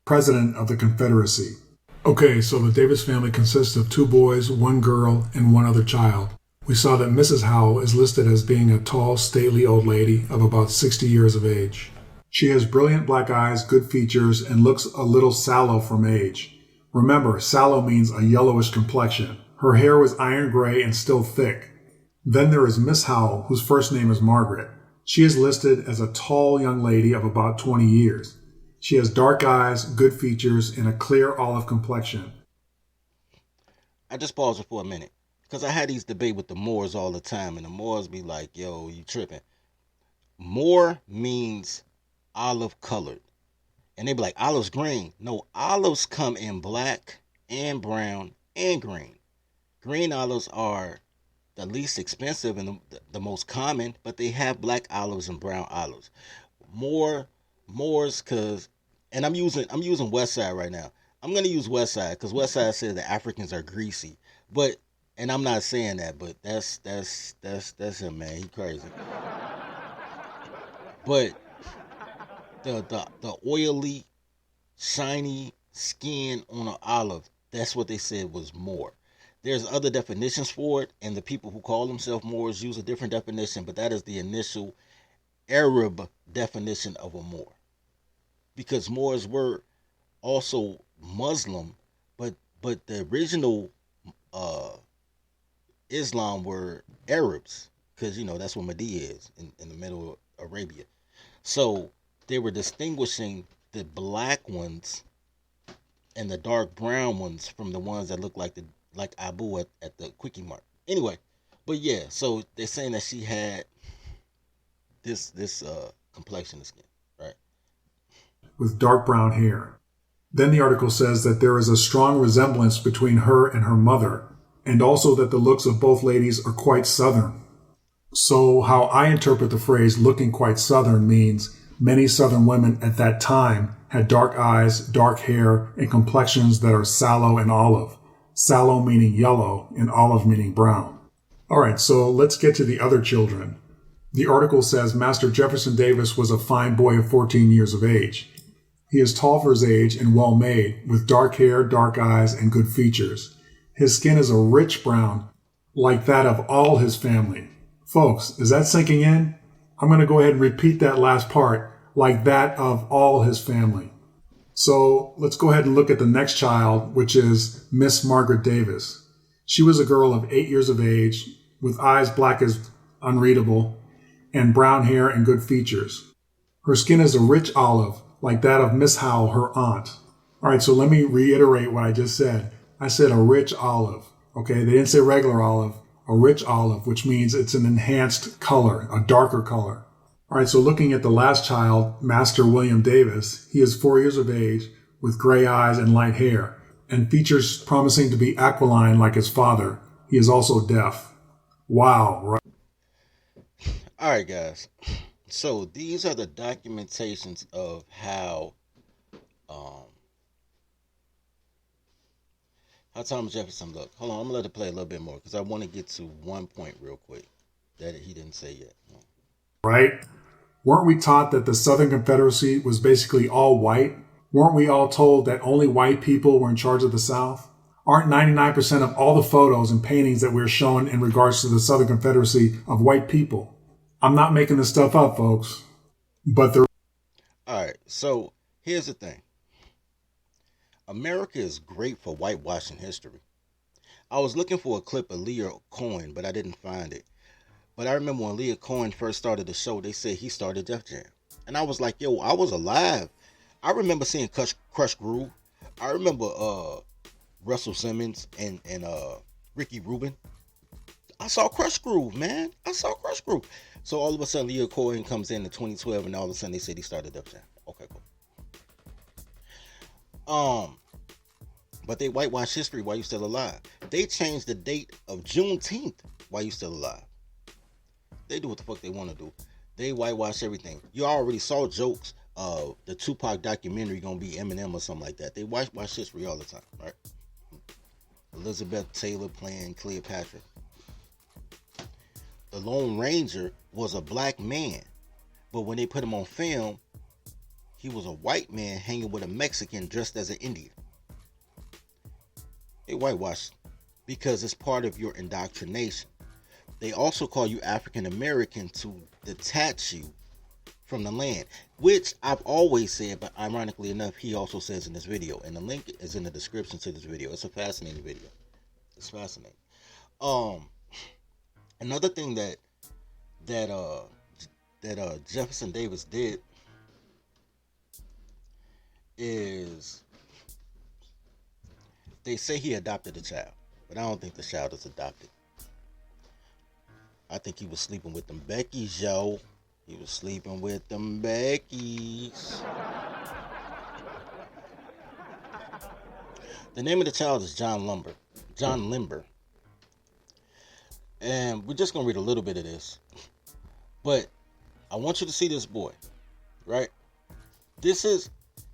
president of the Confederacy. Okay, so the Davis family consists of 2 boys, 1 girl, and 1 other child. We saw that Mrs. Howell is listed as being a tall, stately old lady of about 60 years of age. She has brilliant black eyes, good features, and looks a little sallow from age. Remember, sallow means a yellowish complexion. Her hair was iron gray and still thick. Then there is Miss Howell, whose first name is Margaret. She is listed as a tall young lady of about 20 years. She has dark eyes, good features, and a clear olive complexion. I just paused it for a minute because I had these debate with the Moors all the time, and the Moors be like, "Yo, you tripping?" Moor means olive colored, and they be like, "Olive's green." No, olives come in black and brown and green. Green olives are the least expensive and the most common, but they have black olives and brown olives. Moors, and I'm using West Side right now. I'm gonna use West Side because West Side says the Africans are greasy, and I'm not saying that, but that's him, man. He crazy. But the oily, shiny skin on an olive, that's what they said was Moor. There's other definitions for it, and the people who call themselves Moors use a different definition, but that is the initial Arab definition of a Moor. Because Moors were also Muslim, but the original Islam were Arabs, because that's where Mahdi is in the middle of Arabia. So they were distinguishing the black ones and the dark brown ones from the ones that look like Abu at the Quickie Mart. Anyway, but yeah, so they're saying that she had this complexion of skin, right? With dark brown hair. Then the article says that there is a strong resemblance between her and her mother, and also that the looks of both ladies are quite Southern. So how I interpret the phrase looking quite Southern means many Southern women at that time had dark eyes, dark hair, and complexions that are sallow and olive. Sallow meaning yellow and olive meaning brown. All right, so let's get to the other children. The article says Master Jefferson Davis was a fine boy of 14 years of age. He is tall for his age and well made, with dark hair, dark eyes, and good features. His skin is a rich brown, like that of all his family. Folks, is that sinking in? I'm going to go ahead and repeat that last part, like that of all his family. So let's go ahead and look at the next child, which is Miss Margaret Davis. She was a girl of 8 years of age, with eyes black as unreadable, and brown hair and good features. Her skin is a rich olive, like that of Miss Howell, her aunt. All right, so let me reiterate what I just said. I said a rich olive, okay? They didn't say regular olive, a rich olive, which means it's an enhanced color, a darker color. All right, so looking at the last child, Master William Davis, he is 4 years of age with gray eyes and light hair and features promising to be aquiline like his father. He is also deaf. Wow. Right? All right, guys. So these are the documentations of how Thomas Jefferson looked. Hold on, I'm gonna let it play a little bit more because I want to get to one point real quick that he didn't say yet. Right? Weren't we taught that the Southern Confederacy was basically all white? Weren't we all told that only white people were in charge of the South? Aren't 99% of all the photos and paintings that we're shown in regards to the Southern Confederacy of white people? I'm not making this stuff up, folks. But the... All right, so here's the thing. America is great for whitewashing history. I was looking for a clip of Leah Cohen, but I didn't find it. But I remember when Leah Cohen first started the show, they said he started Def Jam. And I was like, yo, I was alive. I remember seeing Crush Groove. I remember Russell Simmons and Ricky Rubin. I saw Crush Groove, man. I saw Crush Groove. So all of a sudden, Leo Cohen comes in 2012, and all of a sudden they said he started Def Jam. Okay, cool. But they whitewash history while you still alive. They changed the date of Juneteenth while you still alive. They do what the fuck they want to do. They whitewash everything. You already saw jokes of the Tupac documentary gonna be Eminem or something like that. They whitewash history all the time, right? Elizabeth Taylor playing Cleopatra. The Lone Ranger was a black man, but when they put him on film, he was a white man hanging with a Mexican dressed as an Indian. They whitewash because it's part of your indoctrination. They also call you African American to detach you from the land, which I've always said, but ironically enough, he also says in this video, and the link is in the description to this video. It's a fascinating video. It's fascinating. Another thing that Jefferson Davis did is they say he adopted a child, but I don't think the child is adopted. I think he was sleeping with them Beckys, yo. He was sleeping with them Beckys. The name of the child is John Limber. And we're just going to read a little bit of this. But I want you to see this boy, right? There's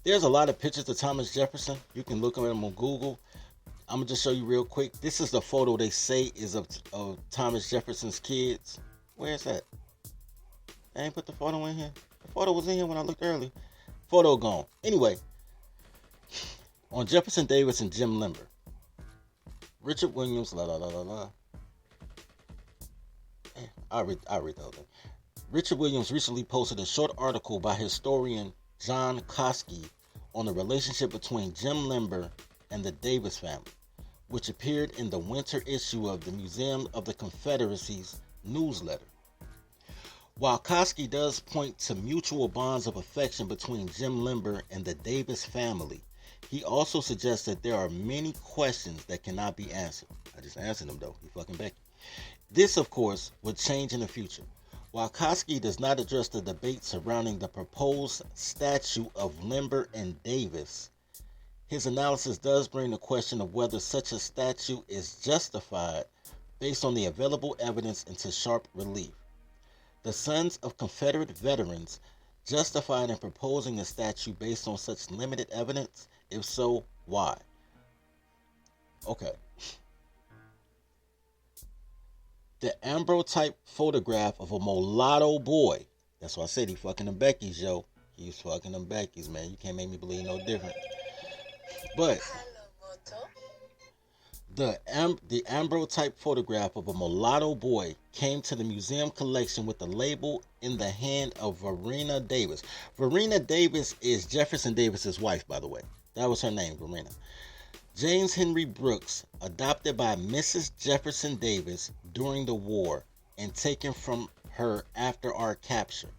a lot of pictures of Thomas Jefferson. You can look at him on Google. I'm going to just show you real quick. This is the photo they say is of Thomas Jefferson's kids. Where is that? I ain't put the photo in here. The photo was in here when I looked earlier. Photo gone. Anyway, on Jefferson Davis and Jim Limber. Richard Williams, I'll read the whole thing. Richard Williams recently posted a short article by historian John Koski on the relationship between Jim Limber and the Davis family, which appeared in the winter issue of the Museum of the Confederacy's newsletter. While Koski does point to mutual bonds of affection between Jim Limber and the Davis family, he also suggests that there are many questions that cannot be answered. I just answered them though. He fucking Becky. This, of course, would change in the future. While Koski does not address the debate surrounding the proposed statue of Limber and Davis, his analysis does bring the question of whether such a statue is justified based on the available evidence into sharp relief. The sons of Confederate veterans justified in proposing a statue based on such limited evidence? If so, why? Okay. The ambrotype photograph of a mulatto boy. That's why I said he fucking them Beckys, yo. He's fucking them Beckys, man. You can't make me believe no different. But the ambrotype photograph of a mulatto boy came to the museum collection with the label in the hand of Verena Davis. Verena Davis is Jefferson Davis's wife, by the way. That was her name, Verena. James Henry Brooks, adopted by Mrs. Jefferson Davis during the war and taken from her after our capture.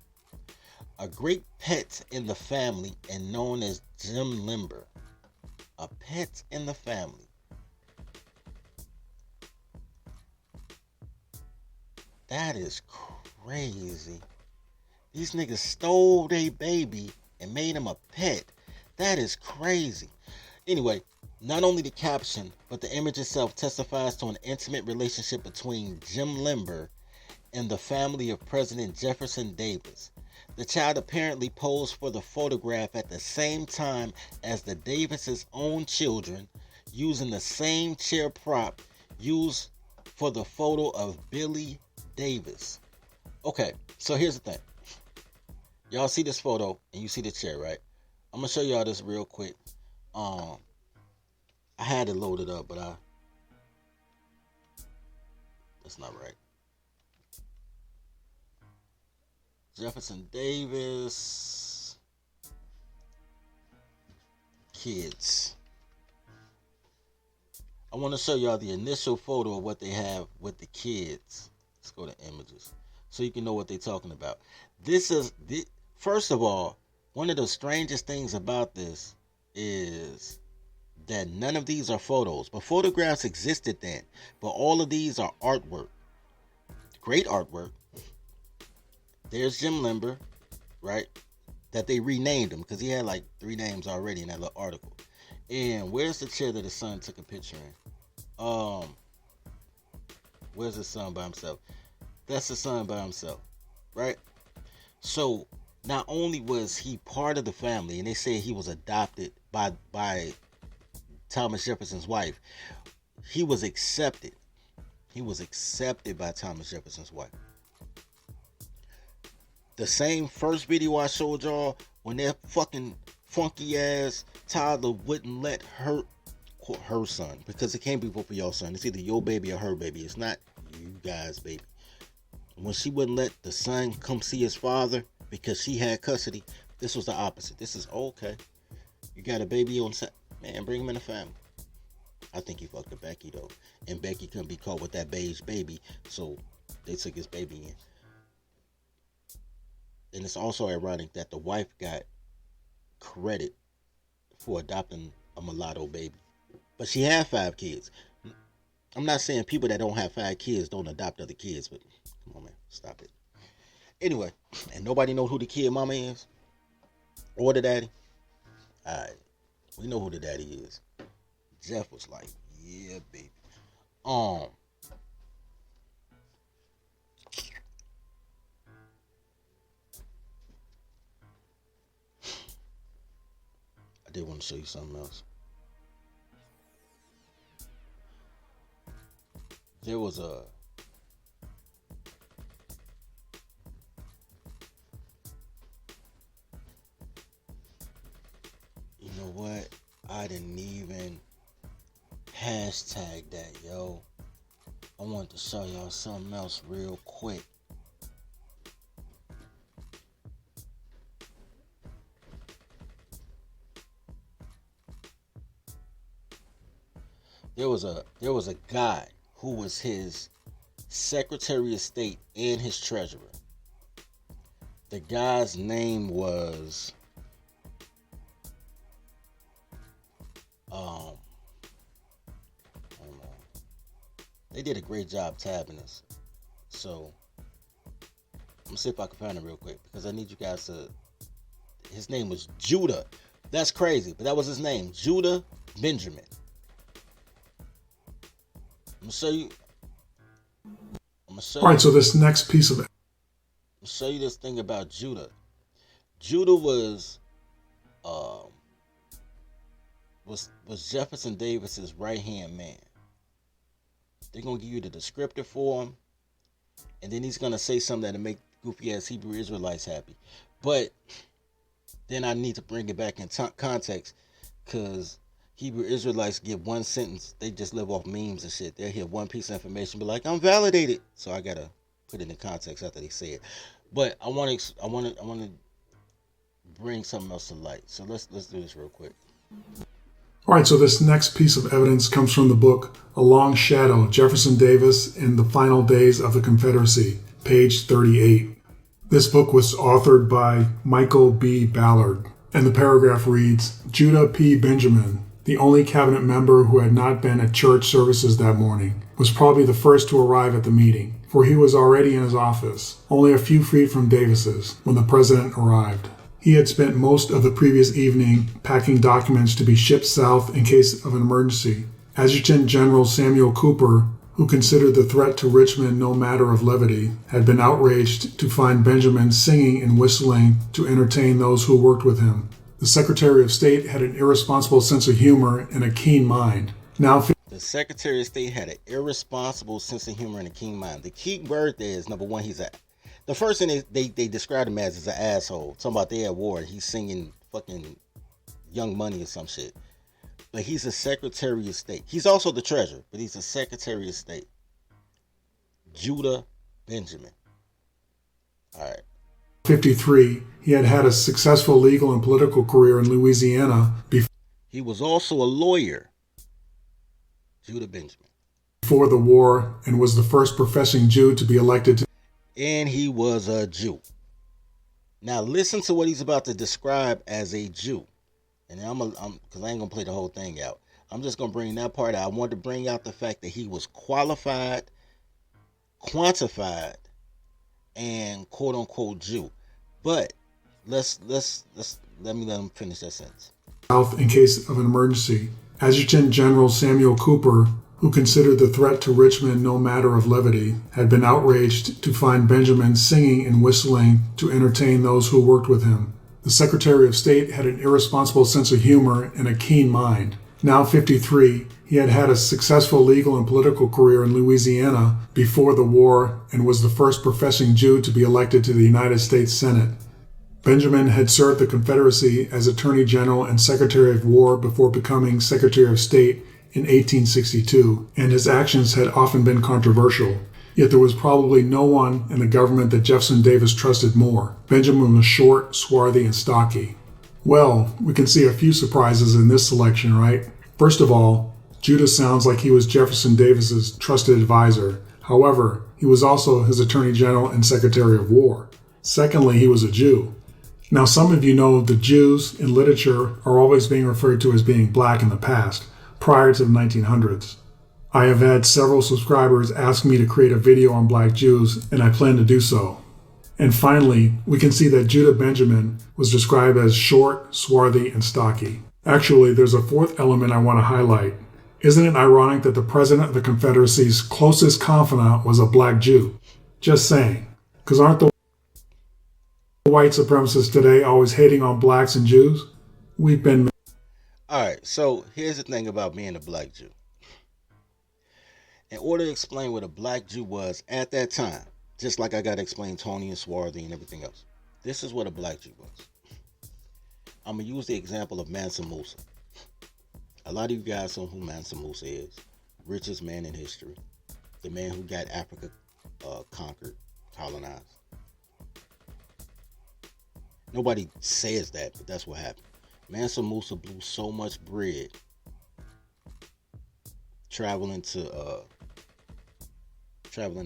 A great pet in the family and known as Jim Limber. A pet in the family. That is crazy. These niggas stole their baby and made him a pet. That is crazy. Anyway, not only the caption, but the image itself testifies to an intimate relationship between Jim Limber and the family of President Jefferson Davis. The child apparently posed for the photograph at the same time as the Davises' own children, using the same chair prop used for the photo of Billy Davis. Okay, so here's the thing. Y'all see this photo and you see the chair, right? I'm gonna show y'all this real quick. I had it loaded up, but that's not right. Jefferson Davis kids. I want to show y'all the initial photo of what they have with the kids. Let's go to images so you can know what they're talking about. This is First of all, one of the strangest things about this is that none of these are photos, but photographs existed then. But all of these are artwork. Great artwork. There's Jim Limber, right? That they renamed him because he had like 3 names already in that little article. And where's the chair that the son took a picture in? Where's the son by himself? That's the son by himself, right? So not only was he part of the family, and they say he was adopted by Thomas Jefferson's wife, he was accepted. He was accepted by Thomas Jefferson's wife. The same first video I showed y'all when that fucking funky ass toddler wouldn't let her son, because it can't be both of y'all son. It's either your baby or her baby. It's not you guys' baby. When she wouldn't let the son come see his father because she had custody, this was the opposite. This is okay. You got a baby on set, man. Bring him in the family. I think he fucked up Becky though, and Becky couldn't be caught with that beige baby, so they took his baby in. And it's also ironic that the wife got credit for adopting a mulatto baby, but she had 5 kids. I'm not saying people that don't have 5 kids don't adopt other kids, but come on, man, stop it. Anyway, and nobody know who the kid mama is or the daddy. All right, we know who the daddy is. Jeff was like, "Yeah, baby." I did want to show you something else. There was a you know what? I didn't even hashtag that, yo. I wanted to show y'all something else real quick. There was a guy who was his Secretary of State and his treasurer. The guy's name was they did a great job tabbing this. So I'm gonna see if I can find it real quick because I need you guys to. His name was Judah. That's crazy, but that was his name, Judah Benjamin. I'm gonna show you. All right, so this next piece of it. I'll show you this thing about Judah. Judah was Jefferson Davis's right-hand man. They're gonna give you the descriptor for him, and then he's gonna say something that'll make goofy ass Hebrew Israelites happy. But then I need to bring it back in context, because Hebrew Israelites get one sentence, they just live off memes and shit. They'll hear one piece of information, be like, "I'm validated." So I gotta put it in context after they say it. But I want to bring something else to light. So let's do this real quick. All right, so this next piece of evidence comes from the book A Long Shadow, Jefferson Davis in the Final Days of the Confederacy, page 38. This book was authored by Michael B. Ballard, and the paragraph reads, Judah P. Benjamin, the only cabinet member who had not been at church services that morning, was probably the first to arrive at the meeting, for he was already in his office, only a few feet from Davis's, when the president arrived. He had spent most of the previous evening packing documents to be shipped south in case of an emergency. Adjutant General Samuel Cooper, who considered the threat to Richmond no matter of levity, had been outraged to find Benjamin singing and whistling to entertain those who worked with him. The Secretary of State had an irresponsible sense of humor and a keen mind. The Secretary of State had an irresponsible sense of humor and a keen mind. The key word there is, number one, the first thing they described him as an asshole. Talking about they at war, he's singing fucking Young Money or some shit. But he's a Secretary of State. He's also the treasurer, but he's a Secretary of State. Judah Benjamin. All right. 53, he had had a successful legal and political career in Louisiana. He was also a lawyer. Judah Benjamin. Before the war, and was the first professing Jew to be elected to. And he was a Jew. Now listen to what he's about to describe as a Jew. And I'm because I ain't gonna play the whole thing out. I'm just gonna bring that part out. I wanted to bring out the fact that he was qualified, quantified, and quote unquote Jew. But let him finish that sentence. South in case of an emergency. Adjutant General Samuel Cooper, who considered the threat to Richmond no matter of levity, had been outraged to find Benjamin singing and whistling to entertain those who worked with him. The Secretary of State had an irresponsible sense of humor and a keen mind. Now 53, he had had a successful legal and political career in Louisiana before the war and was the first professing Jew to be elected to the United States Senate. Benjamin had served the Confederacy as Attorney General and Secretary of War before becoming Secretary of State in 1862, and his actions had often been controversial. Yet there was probably no one in the government that Jefferson Davis trusted more. Benjamin was short, swarthy, and stocky. Well, we can see a few surprises in this selection, right? First of all, Judah sounds like he was Jefferson Davis's trusted advisor. However, he was also his Attorney General and Secretary of War. Secondly, he was a Jew. Now, some of you know the Jews in literature are always being referred to as being black in the past, prior to the 1900s. I have had several subscribers ask me to create a video on black Jews, and I plan to do so. And finally, we can see that Judah Benjamin was described as short, swarthy, and stocky. Actually, there's a fourth element I want to highlight. Isn't it ironic that the President of the Confederacy's closest confidant was a black Jew? Just saying. Because aren't the white supremacists today always hating on blacks and Jews? We've been... Alright, so here's the thing about being a black Jew. In order to explain what a black Jew was at that time, just like I got to explain Tony and Swarthy and everything else, this is what a black Jew was. I'm going to use the example of Mansa Musa. A lot of you guys know who Mansa Musa is. Richest man in history. The man who got Africa conquered, colonized. Nobody says that, but that's what happened. Mansa Musa blew so much bread traveling to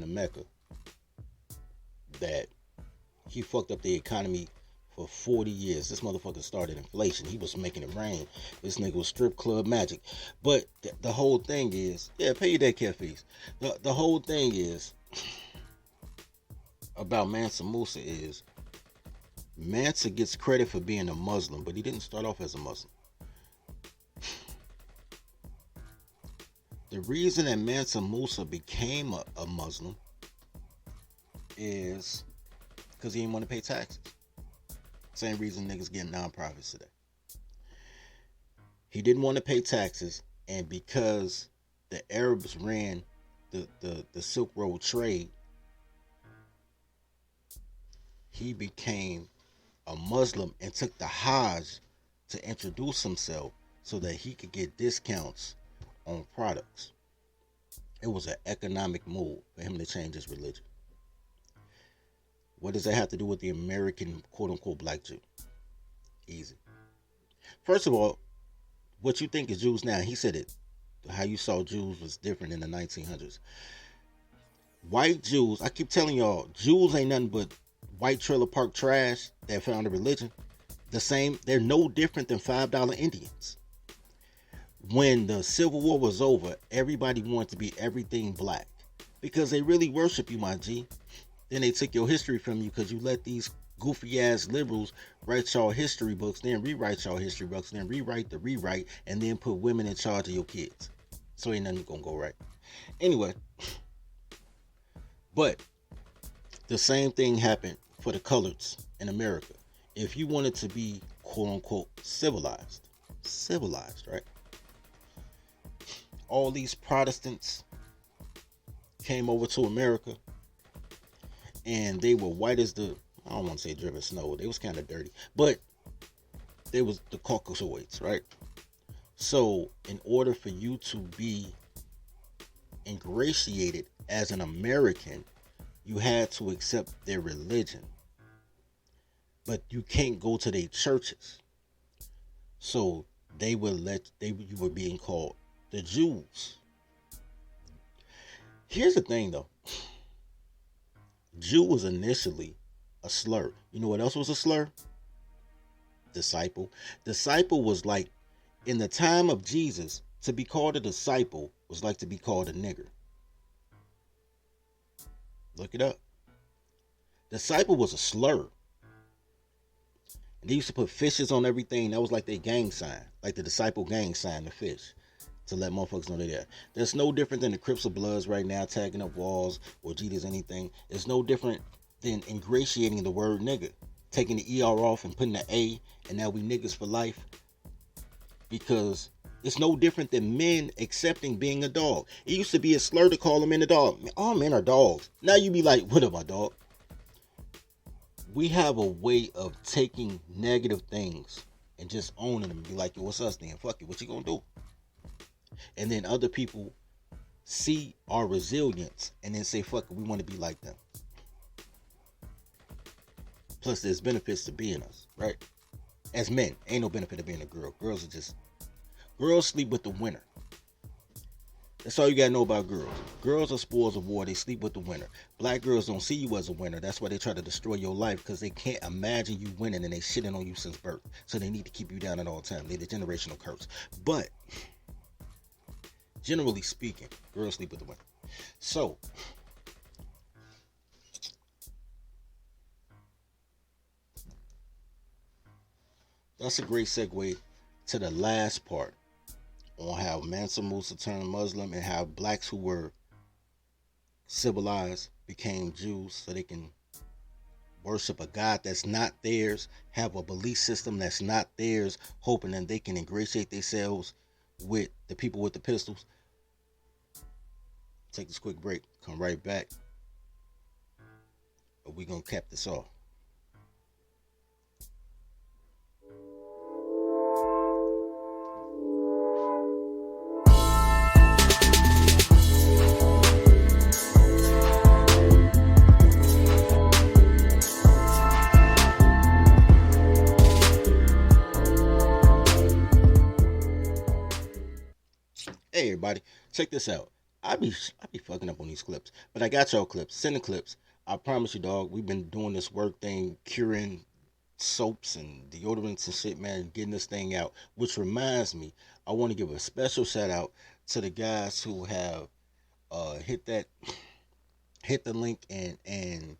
Mecca that he fucked up the economy for 40 years. This motherfucker started inflation. He was making it rain. This nigga was strip club magic. But the whole thing is, yeah, pay your daycare fees. The whole thing is about Mansa Musa is Mansa gets credit for being a Muslim, but he didn't start off as a Muslim. The reason that Mansa Musa became a Muslim is because he didn't want to pay taxes. Same reason niggas get nonprofits today. He didn't want to pay taxes, and because the Arabs ran the Silk Road trade, he became a Muslim and took the Hajj to introduce himself so that he could get discounts on products. It was an economic move for him to change his religion. What does that have to do with the American quote-unquote black Jew? Easy. First of all, what you think is Jews now, he said it. How you saw Jews was different in the 1900s. White Jews, I keep telling y'all, Jews ain't nothing but white trailer park trash that found a religion. The same, they're no different than $5 Indians. When the Civil War was over, everybody wanted to be everything black because they really worship you, my G. Then they took your history from you because you let these goofy ass liberals write y'all history books, then rewrite y'all history books, then rewrite the rewrite, and then put women in charge of your kids. So ain't nothing gonna go right. Anyway, but the same thing happened for the coloreds in America. If you wanted to be quote unquote civilized, right? All these Protestants came over to America and they were white as the, I don't want to say driven snow, they was kind of dirty, but they was the Caucasoids, right? So in order for you to be ingratiated as an American, you had to accept their religion, but you can't go to their churches. So you were being called the Jews. Here's the thing though. Jew was initially a slur. You know what else was a slur? Disciple. Disciple was like, in the time of Jesus, to be called a disciple was like to be called a nigger. Look it up. Disciple was a slur. And they used to put fishes on everything. That was like their gang sign, like the disciple gang sign, the fish, to let motherfuckers know they're there. That's no different than the Crips of Bloods right now tagging up walls or Jesus anything. It's no different than ingratiating the word nigga, taking the ER off and putting the A, and now we niggas for life. Because it's no different than men accepting being a dog. It used to be a slur to call a man a dog. All men are dogs. Now you be like, what am I, dog? We have a way of taking negative things and just owning them and be like, yo, what's us then? Fuck it, what you gonna do? And then other people see our resilience and then say, fuck it, we want to be like them. Plus, there's benefits to being us, right? As men, ain't no benefit to being a girl. Girls sleep with the winner. That's all you gotta know about girls. Girls are spoils of war. They sleep with the winner. Black girls don't see you as a winner. That's why they try to destroy your life, because they can't imagine you winning and they shitting on you since birth. So they need to keep you down at all times. They're the generational curse. But generally speaking, girls sleep with the winner. So that's a great segue to the last part on how Mansa Musa turned Muslim and how blacks who were civilized became Jews so they can worship a God that's not theirs, have a belief system that's not theirs, hoping that they can ingratiate themselves with the people with the pistols. Take this quick break, come right back, but we're gonna cap this off. Hey everybody, check this out. I be fucking up on these clips, but I got y'all clips. Send the clips. I promise you, dog. We've been doing this work thing, curing soaps and deodorants and shit, man, getting this thing out. Which reminds me, I want to give a special shout out to the guys who have hit the link and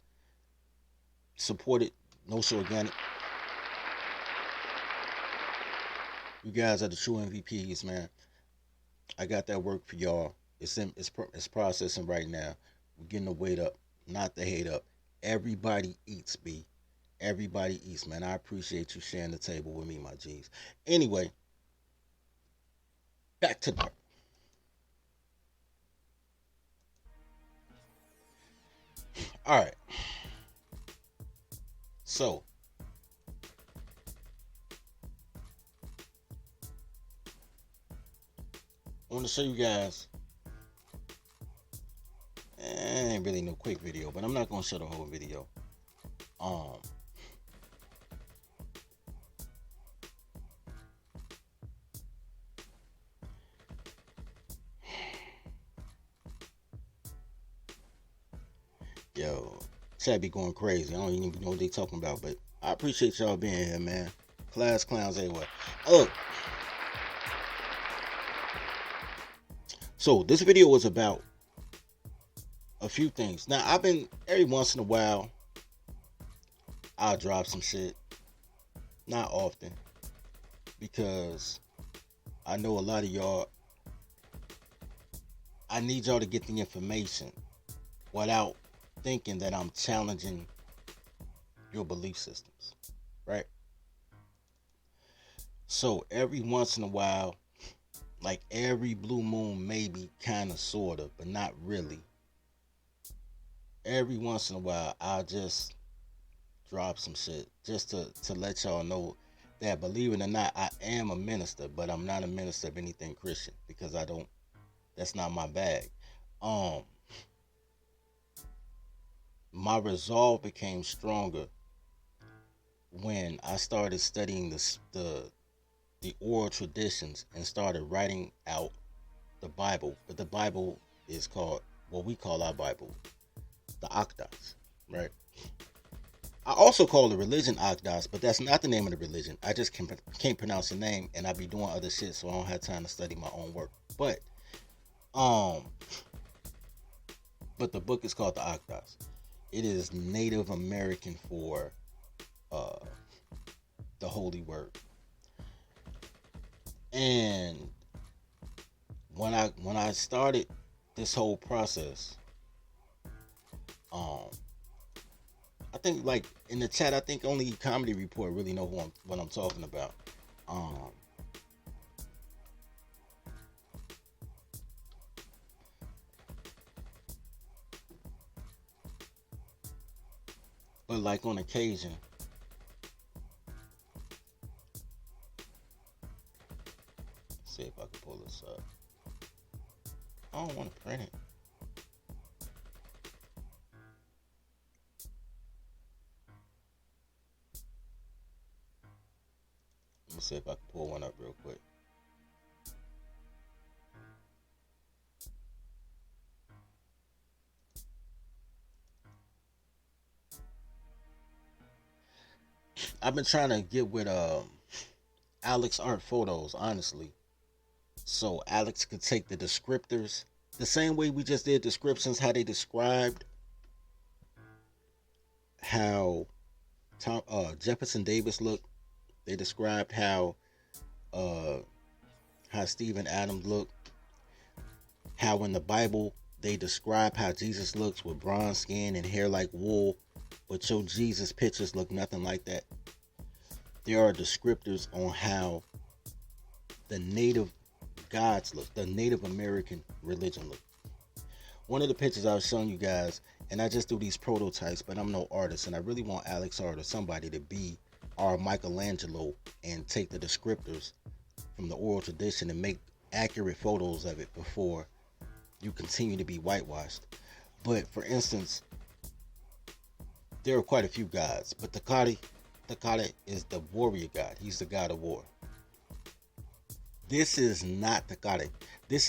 supported No Show Organic. You guys are the true MVPs, man. I got that work for y'all. It's processing right now. We're getting the weight up, not the hate up. Everybody eats, B. Everybody eats, man. I appreciate you sharing the table with me, my G's. Anyway, back to the... All right. So, I want to show you guys, ain't really no quick video, but I'm not going to show the whole video. Yo, chat be going crazy. I don't even know what they talking about, but I appreciate y'all being here, man. Class clowns everywhere. Oh. So this video was about a few things. Now I've been, every once in a while, I'll drop some shit. Not often. Because I know a lot of y'all, I need y'all to get the information without thinking that I'm challenging your belief systems. Right? So every once in a while, like every blue moon, maybe, kind of, sort of, but not really. Every once in a while, I'll just drop some shit just to let y'all know that, believe it or not, I am a minister, but I'm not a minister of anything Christian, because I don't, that's not my bag. My resolve became stronger when I started studying the oral traditions and started writing out the Bible. But the Bible is called, what we call our Bible, the Octas, right? I also call the religion Akdas, but that's not the name of the religion. I just can't pronounce the name, and I be doing other shit, so I don't have time to study my own work. But the book is called the Akdas. It is Native American for the Holy Word. And when I started this whole process, I think, like, in the chat, I think only Comedy Report really know what I'm talking about. But like on occasion, let's see if I can pull this up. I don't want to print it. Let me see if I can pull one up real quick. I've been trying to get with Alex Art Photos, honestly, so Alex could take the descriptors the same way we just did descriptions, how they described how Jefferson Davis looked. They described how Stephen Adams looked. How in the Bible they describe how Jesus looks with bronze skin and hair like wool, but your Jesus pictures look nothing like that. There are descriptors on how the native gods look, the Native American religion look. One of the pictures I was showing you guys, and I just do these prototypes, but I'm no artist, and I really want Alex Art or somebody to be our Michelangelo and take the descriptors from the oral tradition and make accurate photos of it before you continue to be whitewashed. But for instance, there are quite a few gods, but Takati is the warrior god. He's the god of war. This is not Takati. This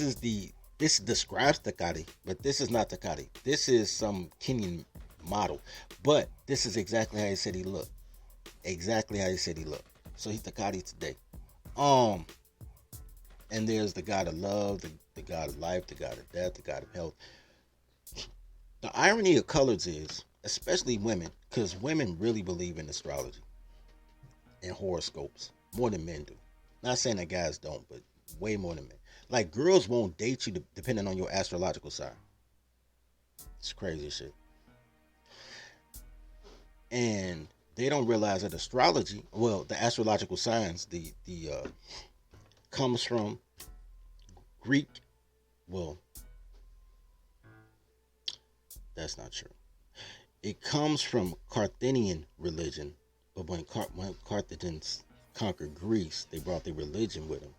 describes Takati, but this is not Takati. This is some Kenyan model. But this is exactly how he said he looked. Exactly how he said he looked. So he's Takati today. And there's the god of love, the god of life, the god of death, the god of health. The irony of colors is, especially women, because women really believe in astrology and horoscopes more than men do. Not saying that guys don't, but way more than men. Like, girls won't date you depending on your astrological sign. It's crazy shit. And they don't realize that astrology, well, the astrological signs, the comes from Greek. Well, that's not true. It comes from Carthaginian religion, but when Carthaginians conquered Greece, they brought their religion with them.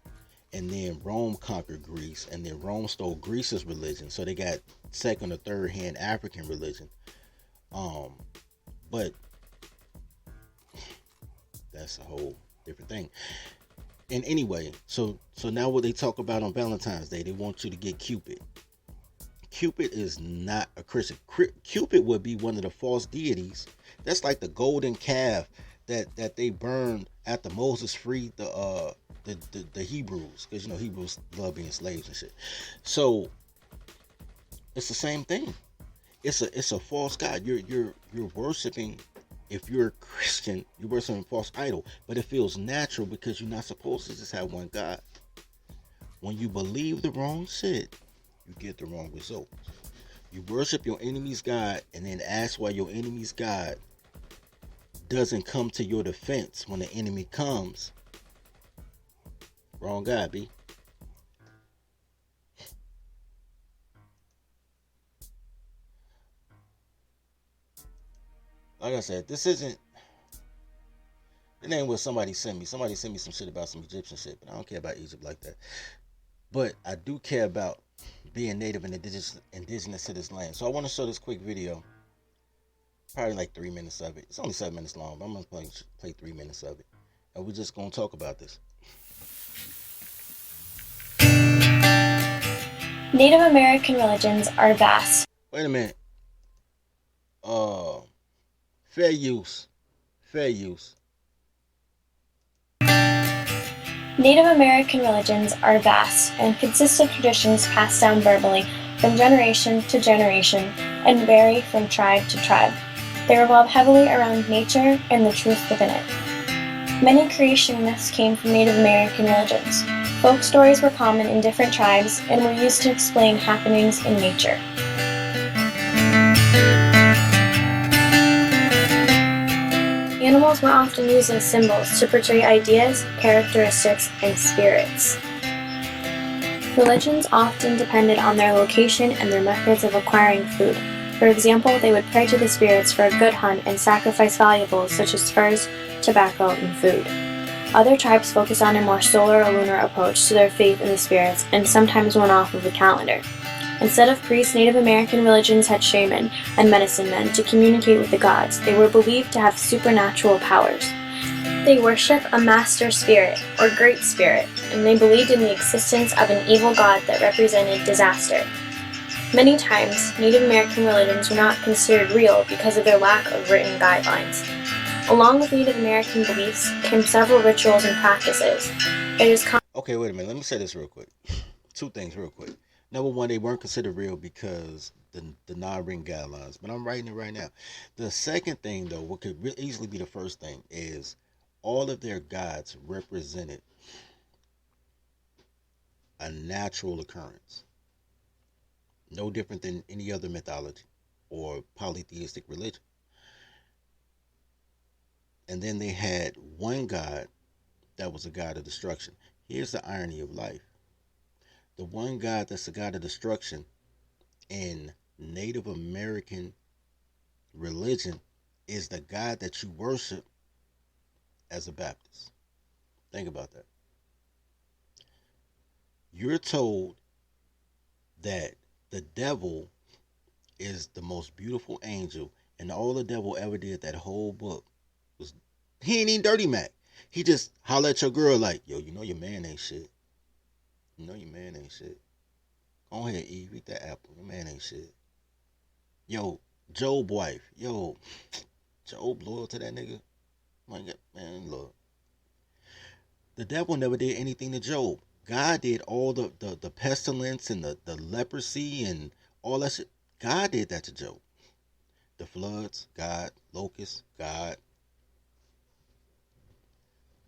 And then Rome conquered Greece, and then Rome stole Greece's religion, so they got second or third hand African religion. But that's a whole different thing. And anyway, so now what they talk about on Valentine's Day, they want you to get Cupid. Cupid is not a Christian. Cupid would be one of the false deities. That's like the golden calf that they burned after Moses freed the Hebrews, because Hebrews love being slaves and shit. So it's the same thing. It's a false god. You're worshiping. If you're a Christian, you're worshiping a false idol, but it feels natural because you're not supposed to just have one God. When you believe the wrong shit, you get the wrong result. You worship your enemy's God and then ask why your enemy's God doesn't come to your defense when the enemy comes. Wrong guy, B. Like I said, it ain't what somebody sent me. Somebody sent me some shit about some Egyptian shit, but I don't care about Egypt like that. But I do care about being native and indigenous to this land. So I want to show this quick video. Probably like 3 minutes of it. It's only 7 minutes long, but I'm going to play 3 minutes of it. And we're just going to talk about this. Native American religions are vast. Wait a minute. Fair use. Fair use. Native American religions are vast and consist of traditions passed down verbally from generation to generation and vary from tribe to tribe. They revolve heavily around nature and the truth within it. Many creation myths came from Native American religions. Folk stories were common in different tribes and were used to explain happenings in nature. Animals were often used as symbols to portray ideas, characteristics, and spirits. Religions often depended on their location and their methods of acquiring food. For example, they would pray to the spirits for a good hunt and sacrifice valuables such as furs, tobacco, and food. Other tribes focused on a more solar or lunar approach to their faith in the spirits and sometimes went off of the calendar. Instead of priests, Native American religions had shaman and medicine men to communicate with the gods. They were believed to have supernatural powers. They worshiped a master spirit, or great spirit, and they believed in the existence of an evil god that represented disaster. Many times, Native American religions were not considered real because of their lack of written guidelines. Along with Native American beliefs came several rituals and practices. It is Okay, wait a minute. Let me say this real quick. Two things real quick. Number one, they weren't considered real because the non-written guidelines. But I'm writing it right now. The second thing, though, what could easily be the first thing, is all of their gods represented a natural occurrence. No different than any other mythology or polytheistic religion. And then they had one god that was a god of destruction. Here's the irony of life. The one God that's the God of destruction in Native American religion is the God that you worship as a Baptist. Think about that. You're told that the devil is the most beautiful angel, and all the devil ever did that whole book was he ain't even dirty Mac. He just holler at your girl like, yo, you know your man ain't shit. You know your man ain't shit. Go ahead, Eve, eat that apple. Your man ain't shit. Yo, Job wife. Yo, Job loyal to that nigga. My God, man, look. The devil never did anything to Job. God did all the pestilence and the leprosy and all that shit. God did that to Job. The floods, God. Locusts, God.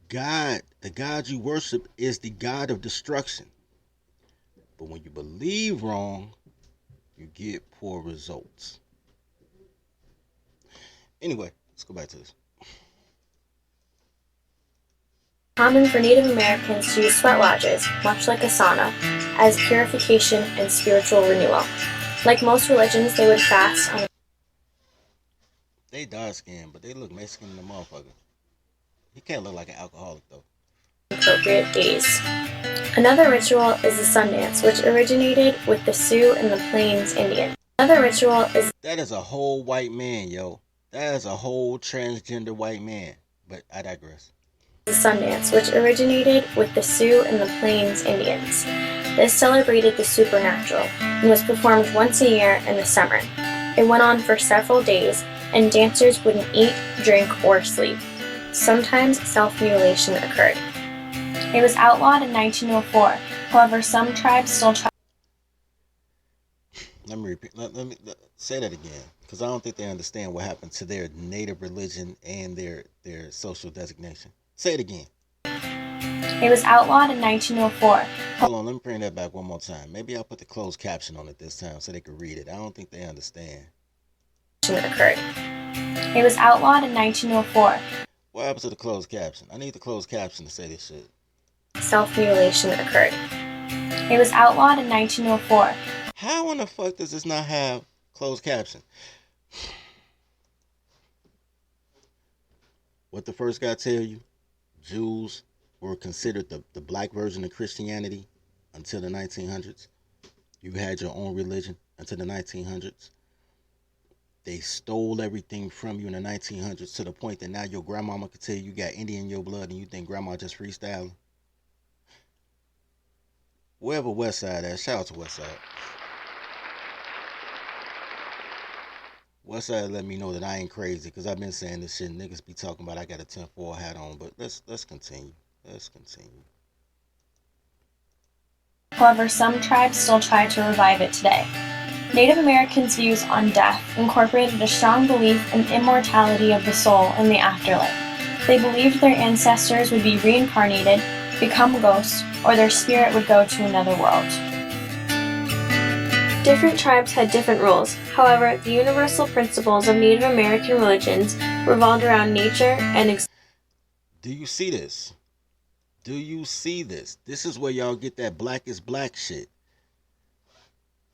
God, the God you worship, is the God of destruction. But when you believe wrong, you get poor results. Anyway, let's go back to this. Common for Native Americans to use sweat lodges, much like a sauna, as purification and spiritual renewal. Like most religions, they would fast on They dark skinned, but they look Mexican in the motherfucker. He can't look like an alcoholic though. appropriate days. Another ritual is the sun dance, which originated with the Sioux and the Plains Indians. Another ritual is That is a whole white man, yo. That is a whole transgender white man. But I digress. the sun dance, which originated with the Sioux and the Plains Indians. This celebrated the supernatural and was performed once a year in the summer. It went on for several days, and dancers wouldn't eat, drink, or sleep. Sometimes self-mutilation occurred. It was outlawed in 1904. However, some tribes still try. Let me repeat. Let me say that again, because I don't think they understand what happened to their native religion and their social designation. Say it again. It was outlawed in 1904. Hold on, let me bring that back one more time. Maybe I'll put the closed caption on it this time so they can read it. I don't think they understand. Occurred. It was outlawed in 1904. What happens to the closed caption? I need the closed caption to say this shit. Self-mutilation occurred. It was outlawed in 1904. How in the fuck does this not have closed caption? What the first guy tell you? Jews were considered the black version of Christianity until the 1900s. You had your own religion until the 1900s. They stole everything from you in the 1900s to the point that now your grandmama could tell you got Indian in your blood and you think grandma just freestyling. Wherever West Side at, shout out to West Side. Westside let me know that I ain't crazy because I've been saying this shit. Niggas be talking about I got a 10-4 hat on, but let's continue. Let's continue. However, some tribes still try to revive it today. Native Americans' views on death incorporated a strong belief in immortality of the soul in the afterlife. They believed their ancestors would be reincarnated, become ghosts, or their spirit would go to another world. Different tribes had different rules. However, the universal principles of Native American religions revolved around nature and Do you see this? Do you see this? This is where y'all get that black is black shit.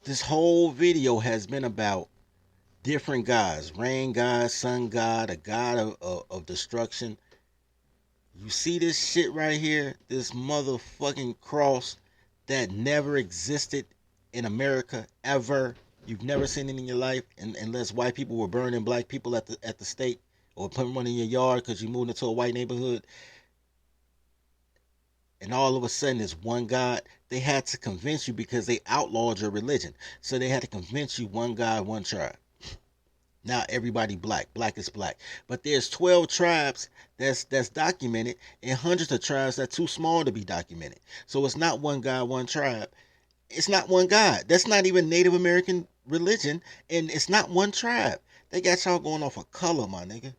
This whole video has been about different gods. Rain god, sun god, a god of destruction. You see this shit right here? This motherfucking cross that never existed in America ever. You've never seen it in your life, unless white people were burning black people at the stake, or putting one in your yard because you moved into a white neighborhood. And all of a sudden it's one God. They had to convince you because they outlawed your religion. So they had to convince you one God, one tribe. Now everybody black. Black is black. But there's 12 tribes that's documented, and hundreds of tribes that's too small to be documented. So it's not one God, one tribe. It's not one God. That's not even Native American religion, and it's not one tribe. They got y'all going off of color, my nigga.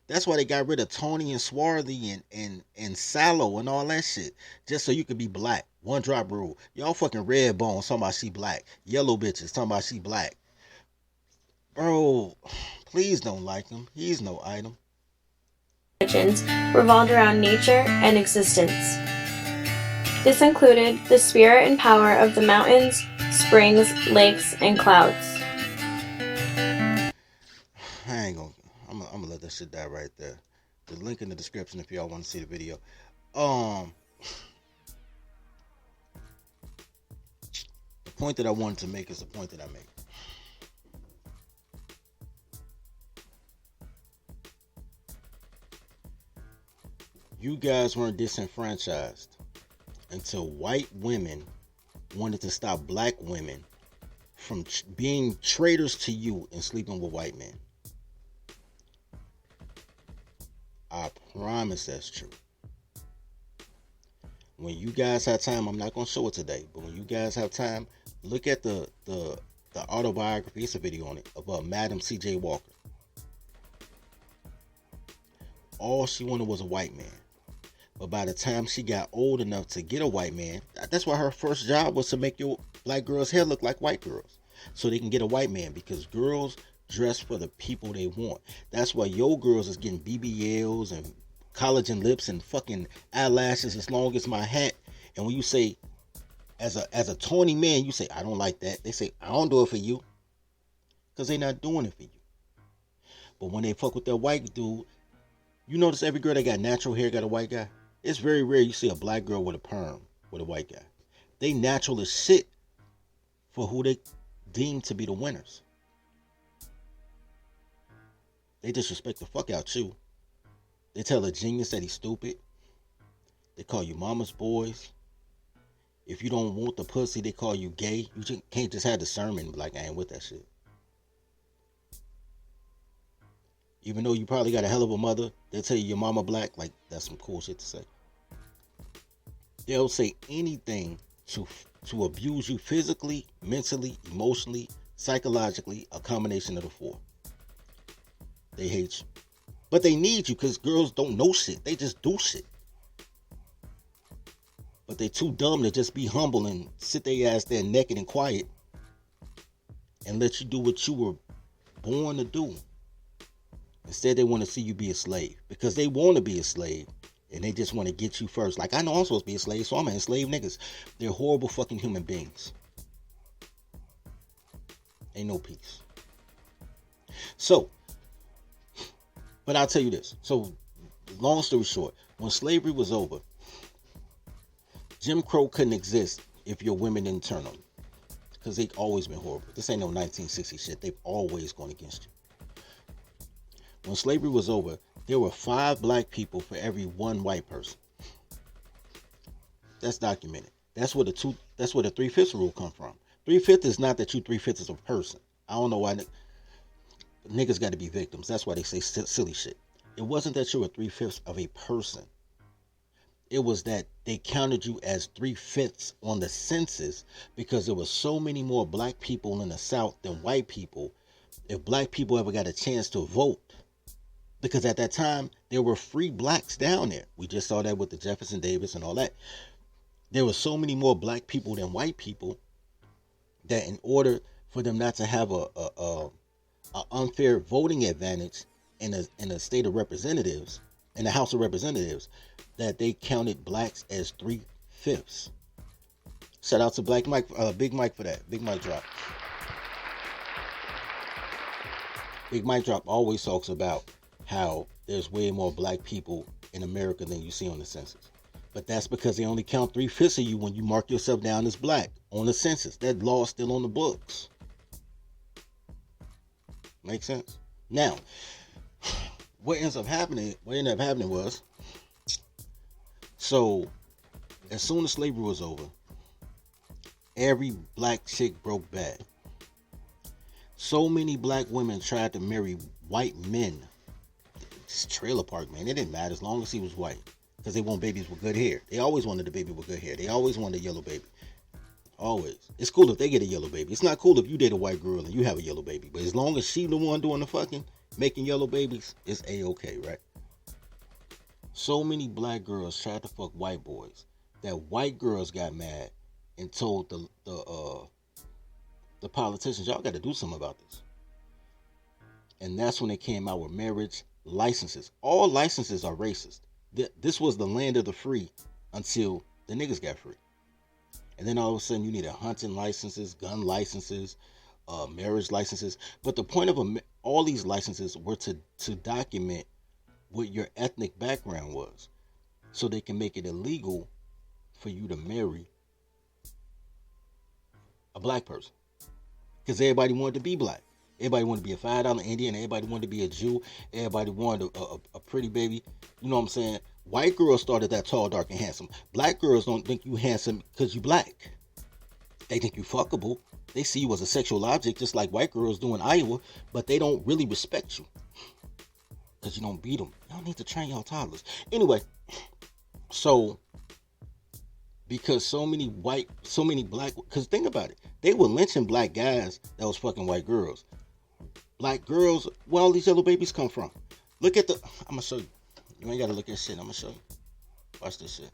That's why they got rid of Tony and Swarthy and Sallow and all that shit. Just so you could be black. One drop rule. Y'all fucking red bones talking about she black. Yellow bitches talking about she black. Bro, please don't like him. He's no item. religions revolved around nature and existence. This included the spirit and power of the mountains, springs, lakes, and clouds. I'm gonna let that shit die right there. The link in the description if y'all want to see the video. The point that I wanted to make is the point that I make. You guys weren't disenfranchised until white women wanted to stop black women from being traitors to you and sleeping with white men. I promise that's true. When you guys have time, I'm not going to show it today, but when you guys have time, look at the autobiography. It's a video on it about Madam C.J. Walker. All she wanted was a white man. But by the time she got old enough to get a white man, that's why her first job was to make your black girls' hair look like white girls. So they can get a white man, because girls dress for the people they want. That's why your girls is getting BBLs and collagen lips and fucking eyelashes as long as my hat. And when you say, as a Tony man, you say, I don't like that. They say, I don't do it for you. Because they not doing it for you. But when they fuck with that white dude, you notice every girl that got natural hair got a white guy. It's very rare you see a black girl with a perm with a white guy. They natural as shit for who they deem to be the winners. They disrespect the fuck out you. They tell a genius that he's stupid. They call you mama's boys. If you don't want the pussy, they call you gay. You just can't just have discernment and be like, I ain't with that shit. Even though you probably got a hell of a mother, they'll tell you your mama black. Like, that's some cool shit to say. They'll say anything to abuse you physically, mentally, emotionally, psychologically, a combination of the four. They hate you. But they need you because girls don't know shit. They just do shit. But they too dumb to just be humble and sit their ass there naked and quiet and let you do what you were born to do. Instead, they want to see you be a slave because they want to be a slave and they just want to get you first. Like, I know I'm supposed to be a slave, so I'm going to enslave niggas. They're horrible fucking human beings. Ain't no peace. So, but I'll tell you this. So, long story short, when slavery was over, Jim Crow couldn't exist if your women didn't turn on you. Because they've always been horrible. This ain't no 1960 shit. They've always gone against you. When slavery was over, there were 5 black people for every 1 white person. That's documented. That's where the 3/5 rule come from. 3/5 is not that you 3/5 is a person. I don't know why. niggas got to be victims. That's why they say silly shit. It wasn't that you were 3/5 of a person. It was that they counted you as 3/5 on the census because there were so many more black people in the South than white people. If black people ever got a chance to vote, because at that time there were free blacks down there. We just saw that with the Jefferson Davis and all that. There were so many more black people than white people that in order for them not to have a unfair voting advantage in a state of representatives, in the House of Representatives, that they counted blacks as 3/5. Shout out to Big Mike for that. Big Mike drop. Big Mike drop always talks about how there's way more black people in America than you see on the census. But that's because they only count 3/5 of you when you mark yourself down as black on the census. That law is still on the books. Make sense? Now, what ended up happening was, so as soon as slavery was over, every black chick broke bad. So many black women tried to marry white men. This trailer park man, it didn't matter as long as he was white, because they want babies with good hair. They always wanted a baby with good hair. They always wanted a yellow baby. Always. It's cool if they get a yellow baby. It's not cool if you date a white girl and you have a yellow baby. But as long as she the one doing the fucking, making yellow babies, it's A-okay, right? So many black girls tried to fuck white boys that white girls got mad and told the politicians, y'all got to do something about this. And that's when they came out with marriage licenses. All licenses are racist. This was the land of the free until the niggas got free. And then all of a sudden you needed hunting licenses, gun licenses, marriage licenses. But the point of all these licenses were to document what your ethnic background was, so they can make it illegal for you to marry a black person. Because everybody wanted to be black. Everybody wanted to be a $5 Indian. Everybody wanted to be a Jew. Everybody wanted a pretty baby. You know what I'm saying? White girls started that tall, dark, and handsome. Black girls don't think you handsome because you black. They think you fuckable. They see you as a sexual object, just like white girls do in Iowa, but they don't really respect you because you don't beat them. Y'all need to train y'all toddlers. Anyway, so because so many black, because think about it, they were lynching black guys that was fucking white girls. Black girls, where all these yellow babies come from? Look at I'm gonna show you. You ain't gotta look at shit. I'm gonna show you. Watch this shit.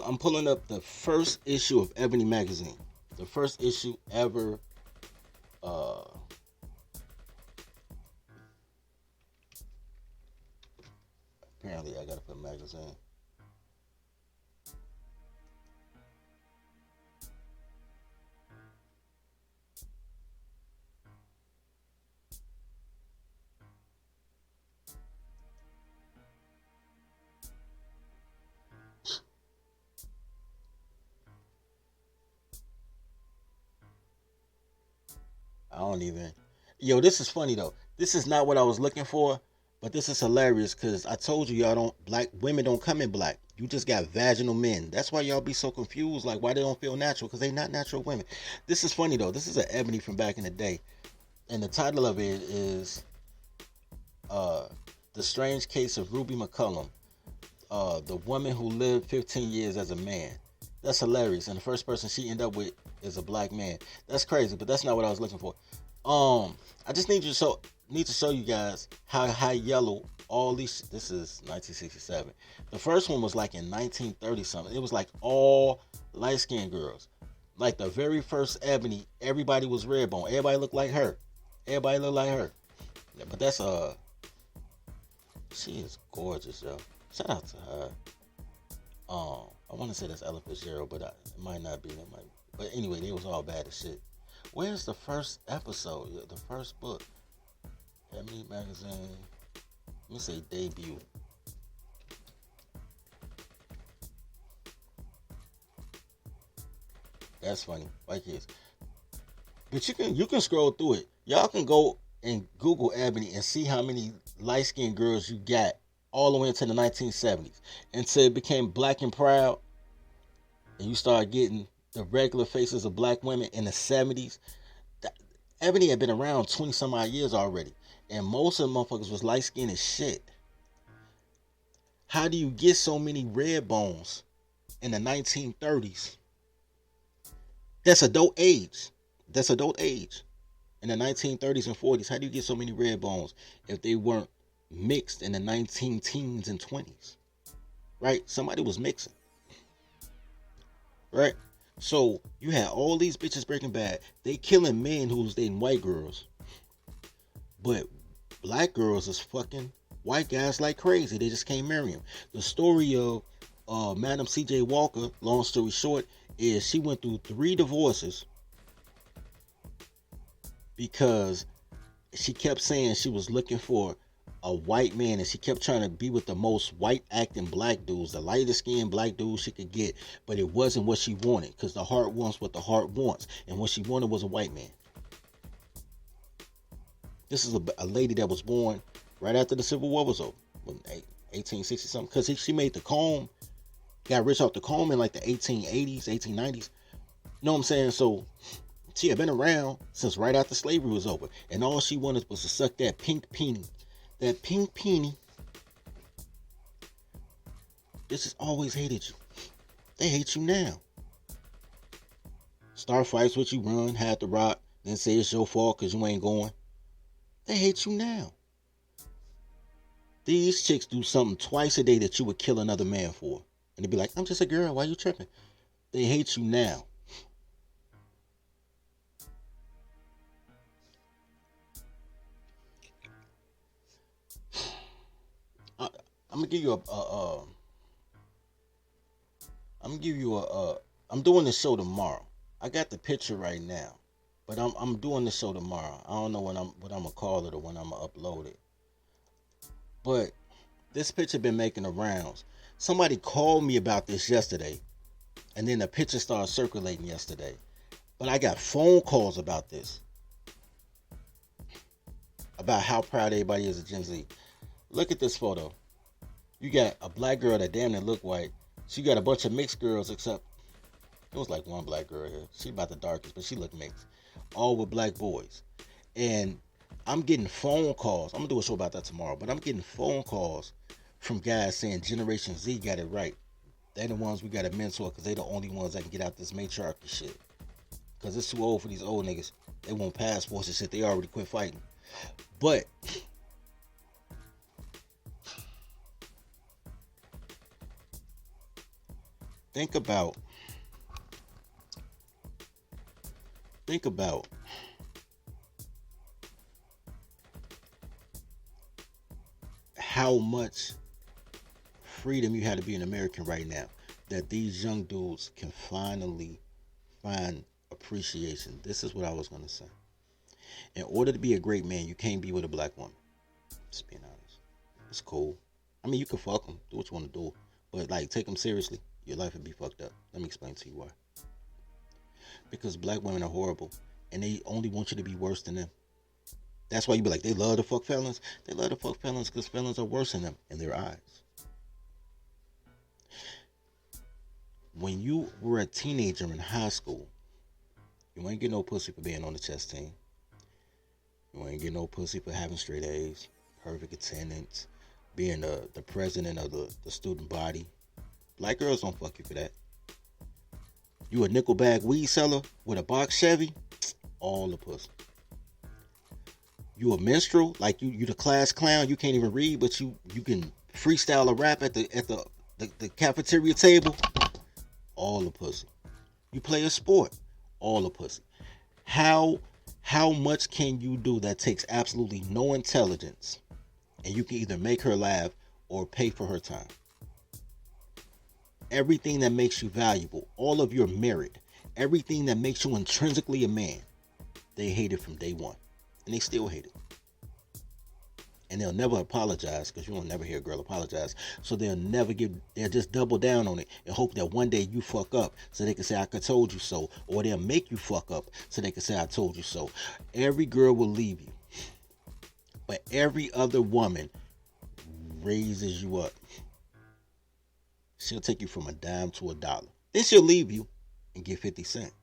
I'm pulling up the first issue of Ebony magazine. The first issue ever. Apparently, I gotta put magazine. I don't even. Yo, this is funny though. This is not what I was looking for, but this is hilarious because I told you black women don't come in black. You just got vaginal men. That's why y'all be so confused, like why they don't feel natural, because they not natural women. This is funny though. This is an Ebony from back in the day, and the title of it is The Strange Case of Ruby McCullum, the woman who lived 15 years as a man. That's hilarious. And the first person she ended up with is a black man. That's crazy, but that's not what I was looking for. I just need to show you guys how high yellow all these. This is 1967. The first one was like in 1930 something. It was like all light skinned girls. Like the very first Ebony, everybody was red bone. Everybody looked like her. Everybody looked like her. Yeah, but that's she is gorgeous, yo. Shout out to her. I want to say that's Ella Fitzgerald, but it might not be. But anyway, they was all bad as shit. Where's the first episode? Yeah, the first book. Ebony magazine. Let me say debut. That's funny. White kids. But you can scroll through it. Y'all can go and Google Ebony and see how many light-skinned girls you got all the way into the 1970s. Until it became black and proud, and you start getting the regular faces of black women in the 70s. Ebony had been around 20 some odd years already. And most of the motherfuckers was light-skinned as shit. How do you get so many red bones in the 1930s? That's adult age. That's adult age. In the 1930s and 40s, how do you get so many red bones if they weren't mixed in the 19 teens and 20s? Right? Somebody was mixing. Right? So you had all these bitches Breaking Bad. They killing men who's dating white girls. But black girls is fucking white guys like crazy. They just can't marry them. The story of Madam C.J. Walker, long story short, is she went through 3 divorces because she kept saying she was looking for a white man, and she kept trying to be with the most white acting black dudes, the lightest skinned black dudes she could get, but it wasn't what she wanted, because the heart wants what the heart wants, and what she wanted was a white man. This is a lady that was born right after the Civil War was over, 1860 something, because she made the comb, got rich off the comb in like the 1880s, 1890s. You know what I'm saying? So she had been around since right after slavery was over, and all she wanted was to suck that pink peenie. That pink peenie. This has always hated you. They hate you now. Start fights with you, run, had to rock, then say it's your fault because you ain't going. They hate you now. These chicks do something twice a day that you would kill another man for. And they'd be like, I'm just a girl, why you tripping? They hate you now. I'm gonna give you I'm doing the show tomorrow. I got the picture right now, but I'm doing the show tomorrow. I don't know what I'm gonna call it or when I'm gonna upload it. But this picture been making the rounds. Somebody called me about this yesterday, and then the picture started circulating yesterday. But I got phone calls about this, about how proud everybody is of Gen Z. Look at this photo. You got a black girl that damn near look white. She got a bunch of mixed girls, except it was like one black girl here. She about the darkest, but she looked mixed. All with black boys. And I'm getting phone calls. I'm gonna do a show about that tomorrow, but I'm getting phone calls from guys saying Generation Z got it right. They're the ones we gotta mentor because they're the only ones that can get out this matriarchy shit. Because it's too old for these old niggas. They want passports and shit. They already quit fighting. But think about how much freedom you had to be an American right now, that these young dudes can finally find appreciation. This is what I was going to say. In order to be a great man, you can't be with a black woman. Just being honest. It's cool. I mean, you can fuck them, do what you want to do, but like, take them seriously, your life would be fucked up. Let me explain to you why. Because black women are horrible, and they only want you to be worse than them. That's why you be like, they love to fuck felons. They love to fuck felons because felons are worse than them in their eyes. When you were a teenager in high school, you ain't get no pussy for being on the chess team. You ain't get no pussy for having straight A's, perfect attendance, being the president of the student body. Black girls don't fuck you for that. You a nickel bag weed seller with a box Chevy, all the pussy. You a minstrel, like you the class clown, you can't even read, but you can freestyle a rap at the cafeteria table, all the pussy. You play a sport, all the pussy. How much can you do that takes absolutely no intelligence, and you can either make her laugh or pay for her time? Everything that makes you valuable, all of your merit, everything that makes you intrinsically a man, they hate it from day one. And they still hate it. and they'll never apologize, because you won't never hear a girl apologize. So they'll just double down on it and hope that one day you fuck up so they can say, I could told you so. Or they'll make you fuck up so they can say, I told you so. Every girl will leave you, but every other woman raises you up. She'll take you from a dime to $1. Then she'll leave you and get 50 cents.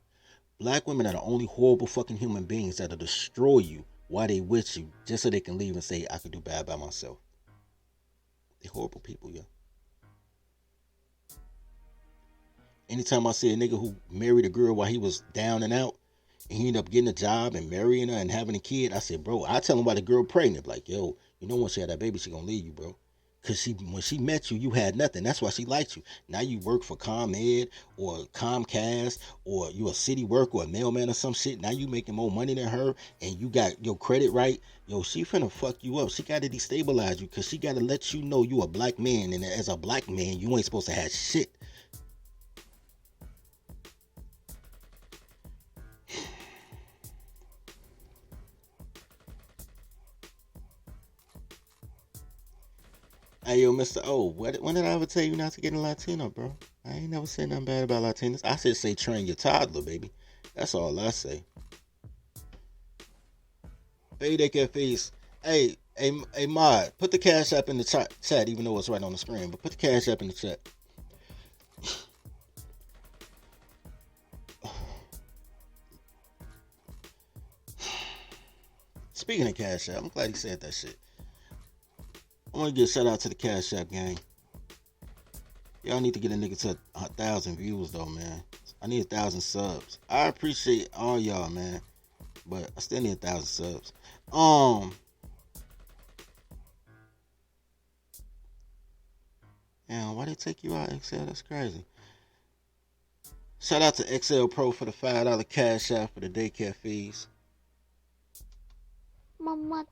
Black women are the only horrible fucking human beings that'll destroy you while they with you, just so they can leave and say, I could do bad by myself. They're horrible people, yo. Anytime I see a nigga who married a girl while he was down and out, and he ended up getting a job and marrying her and having a kid, I said, bro, I tell him why the girl pregnant. Like, yo, you know when she had that baby, she gonna leave you, bro. Because when she met you, you had nothing. That's why she liked you. Now you work for ComEd or Comcast, or you a city worker or a mailman or some shit. Now you making more money than her, and you got your credit right. Yo, she finna fuck you up. She got to destabilize you, because she got to let you know you a black man. And as a black man, you ain't supposed to have shit. Hey, yo, Mr. O, when did I ever tell you not to get a Latino, bro? I ain't never said nothing bad about Latinos. I said say train your toddler, baby. That's all I say. Hey, Daycare fees. Hey, Mod, put the Cash App in the chat, even though it's right on the screen, but put the Cash App in the chat. Speaking of Cash App, I'm glad he said that shit. I want to give a shout out to the Cash App gang. Y'all need to get a nigga to 1,000 views though, man. I need 1,000 subs. I appreciate all y'all, man, but I still need 1,000 subs. Damn, why they take you out, XL? That's crazy. Shout out to XL Pro for the $5 Cash App for the Daycare fees. Mama,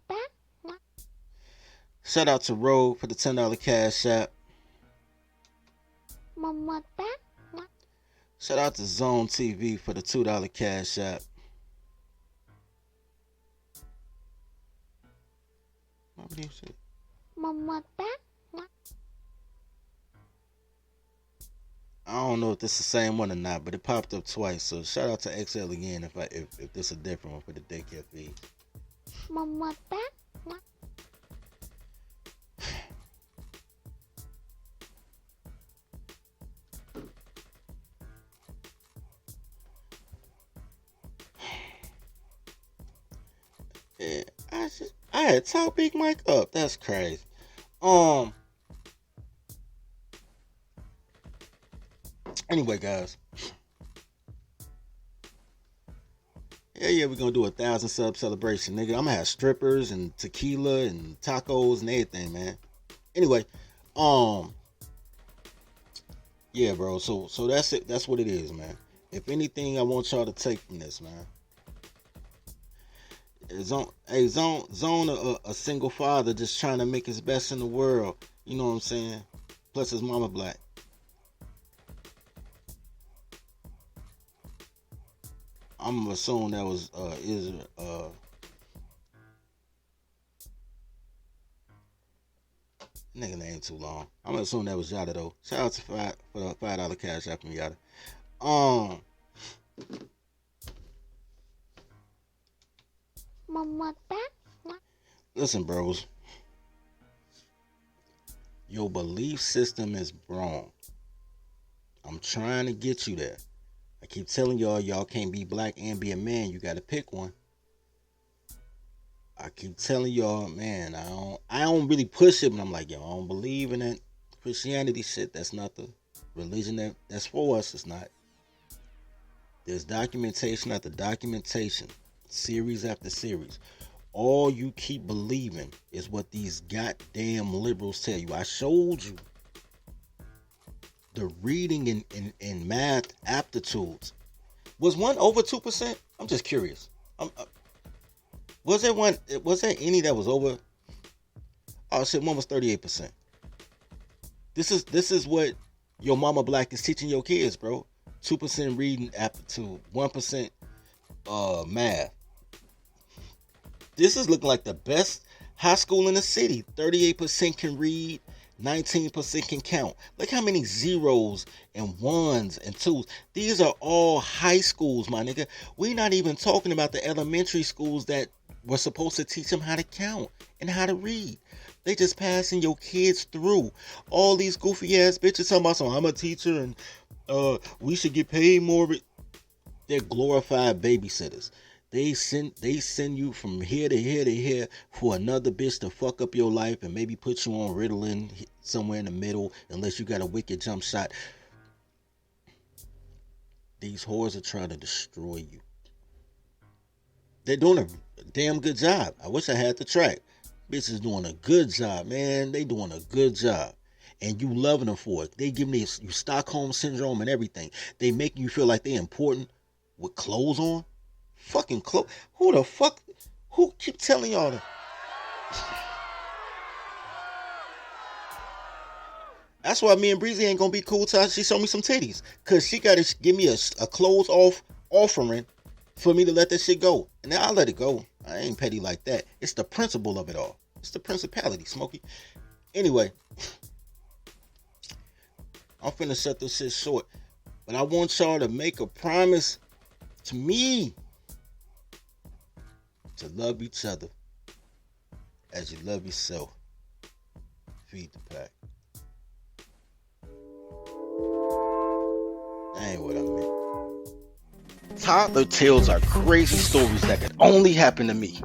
Shout out to Rogue for the $10 Cash App. Mama, Shout out to Zone TV for the $2 Cash App. What do you say? Mama, I don't know if this is the same one or not, but it popped up twice. So shout out to XL again if this is a different one for the Daycare fees. Mama, Yeah, I had top Big Mike up. That's crazy. Anyway, guys. Yeah, we're gonna do 1,000 sub celebration, nigga. I'm gonna have strippers and tequila and tacos and everything, man. Anyway, yeah, bro. So that's it. That's what it is, man. If anything, I want y'all to take from this, man. Zone, a single father just trying to make his best in the world. You know what I'm saying? Plus his mama black. I'm gonna assume that was nigga name too long. I'm gonna assume that was Yada though. Shout out to for the $5 Cash App from Yada. Mama, Listen, bros. Your belief system is wrong. I'm trying to get you there. I keep telling y'all can't be black and be a man. You gotta pick one. I keep telling y'all, man, I don't really push it, but I'm like, yo, I don't believe in that Christianity shit. That's not the religion that's for us. It's not. There's documentation after documentation, series after series. All you keep believing is what these goddamn liberals tell you. I showed you the reading and math aptitudes. Was one over 2%? I'm just curious. Was there any that was over? Oh shit, one was 38%. This is what your mama black is teaching your kids, bro. 2% reading aptitude, 1% math. This is looking like the best High school in the city, 38% can read, 19% can count. Look how many zeros and ones and twos. These are all high schools, my nigga. We're not even talking about the elementary schools that were supposed to teach them how to count and how to read. They just passing your kids through. All these goofy ass bitches talking about, I'm a teacher and we should get paid more. They're glorified babysitters. They send you from here to here to here for another bitch to fuck up your life and maybe put you on Ritalin somewhere in the middle unless you got a wicked jump shot. These whores are trying to destroy you. They're doing a damn good job. I wish I had the track. Bitches doing a good job, man. They doing a good job. And you loving them for it. They giving you Stockholm syndrome and everything. They making you feel like they important with clothes on. Fucking clothes. Who the fuck? Who keep telling y'all that? That's why me and Breezy ain't gonna be cool till she show me some titties. Cause she gotta give me a clothes off offering for me to let that shit go. And then I'll let it go. I ain't petty like that. It's the principle of it all. It's the principality, Smokey. Anyway, I'm finna shut this shit short. But I want y'all to make a promise to me to love each other as you love yourself. Feed the pack. That ain't what I meant. Toddler tales are crazy stories that could only happen to me.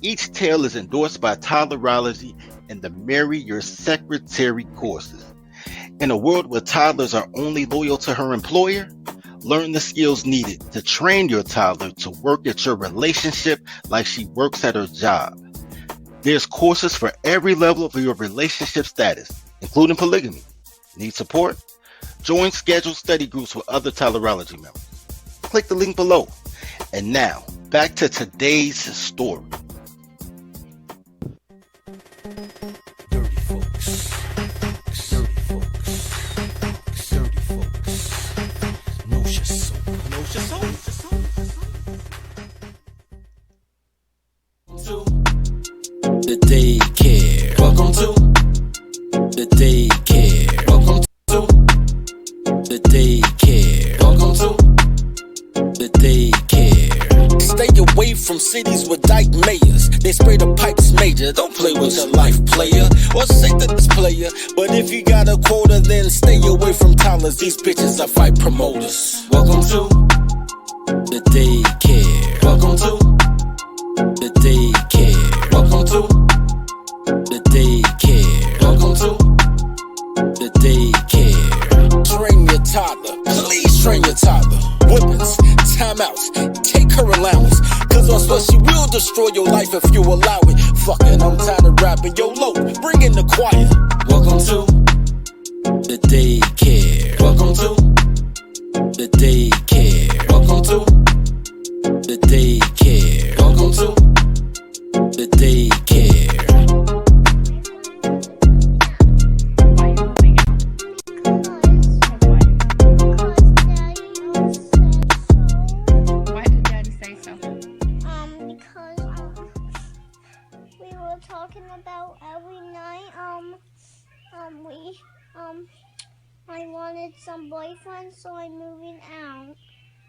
Each tale is endorsed by toddlerology and the Marry Your Secretary courses. In a world where toddlers are only loyal to her employer, learn the skills needed to train your toddler to work at your relationship like she works at her job. There's courses for every level of your relationship status, including polygamy. Need support? Join scheduled study groups with other toddlerology members. Click the link below. And now, back to today's story. Dirty folks. Dirty folks. Dirty folks. Knows your soul. Knows your soul. The daycare. Welcome to the daycare. Welcome to the daycare. Welcome to the daycare. Stay away from cities with dyke mayors. They spray the pipes major. Don't play with your life, player. Or say that it's player. But if you got a quota, then stay away from toddlers. These bitches are fight promoters. Welcome to the daycare. Welcome to the daycare. Welcome to the daycare. Welcome to the daycare. Train your toddler. Please train your toddler. Whippings, timeouts, take her allowance. Cause on what she will destroy your life if you allow it. Fucking, I'm tired of rapping. Yo, low, bring in the choir. Welcome to the daycare. Welcome to the daycare. Welcome to the daycare. Welcome to the daycare. Why are you moving out? Why did Daddy say so? Because we were talking about every night, I wanted some boyfriends, so I'm moving out.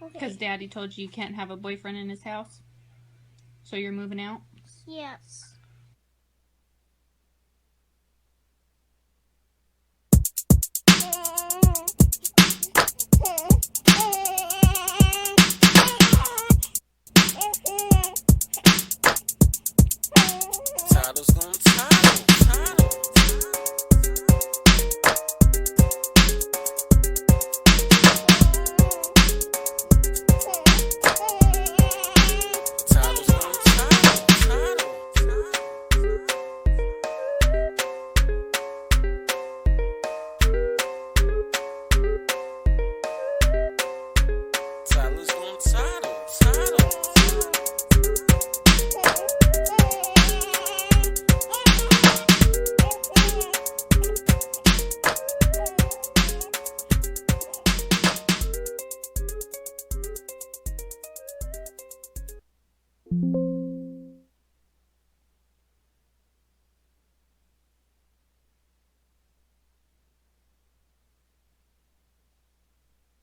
Okay. Because Daddy told you you can't have a boyfriend in his house? So you're moving out? Yes.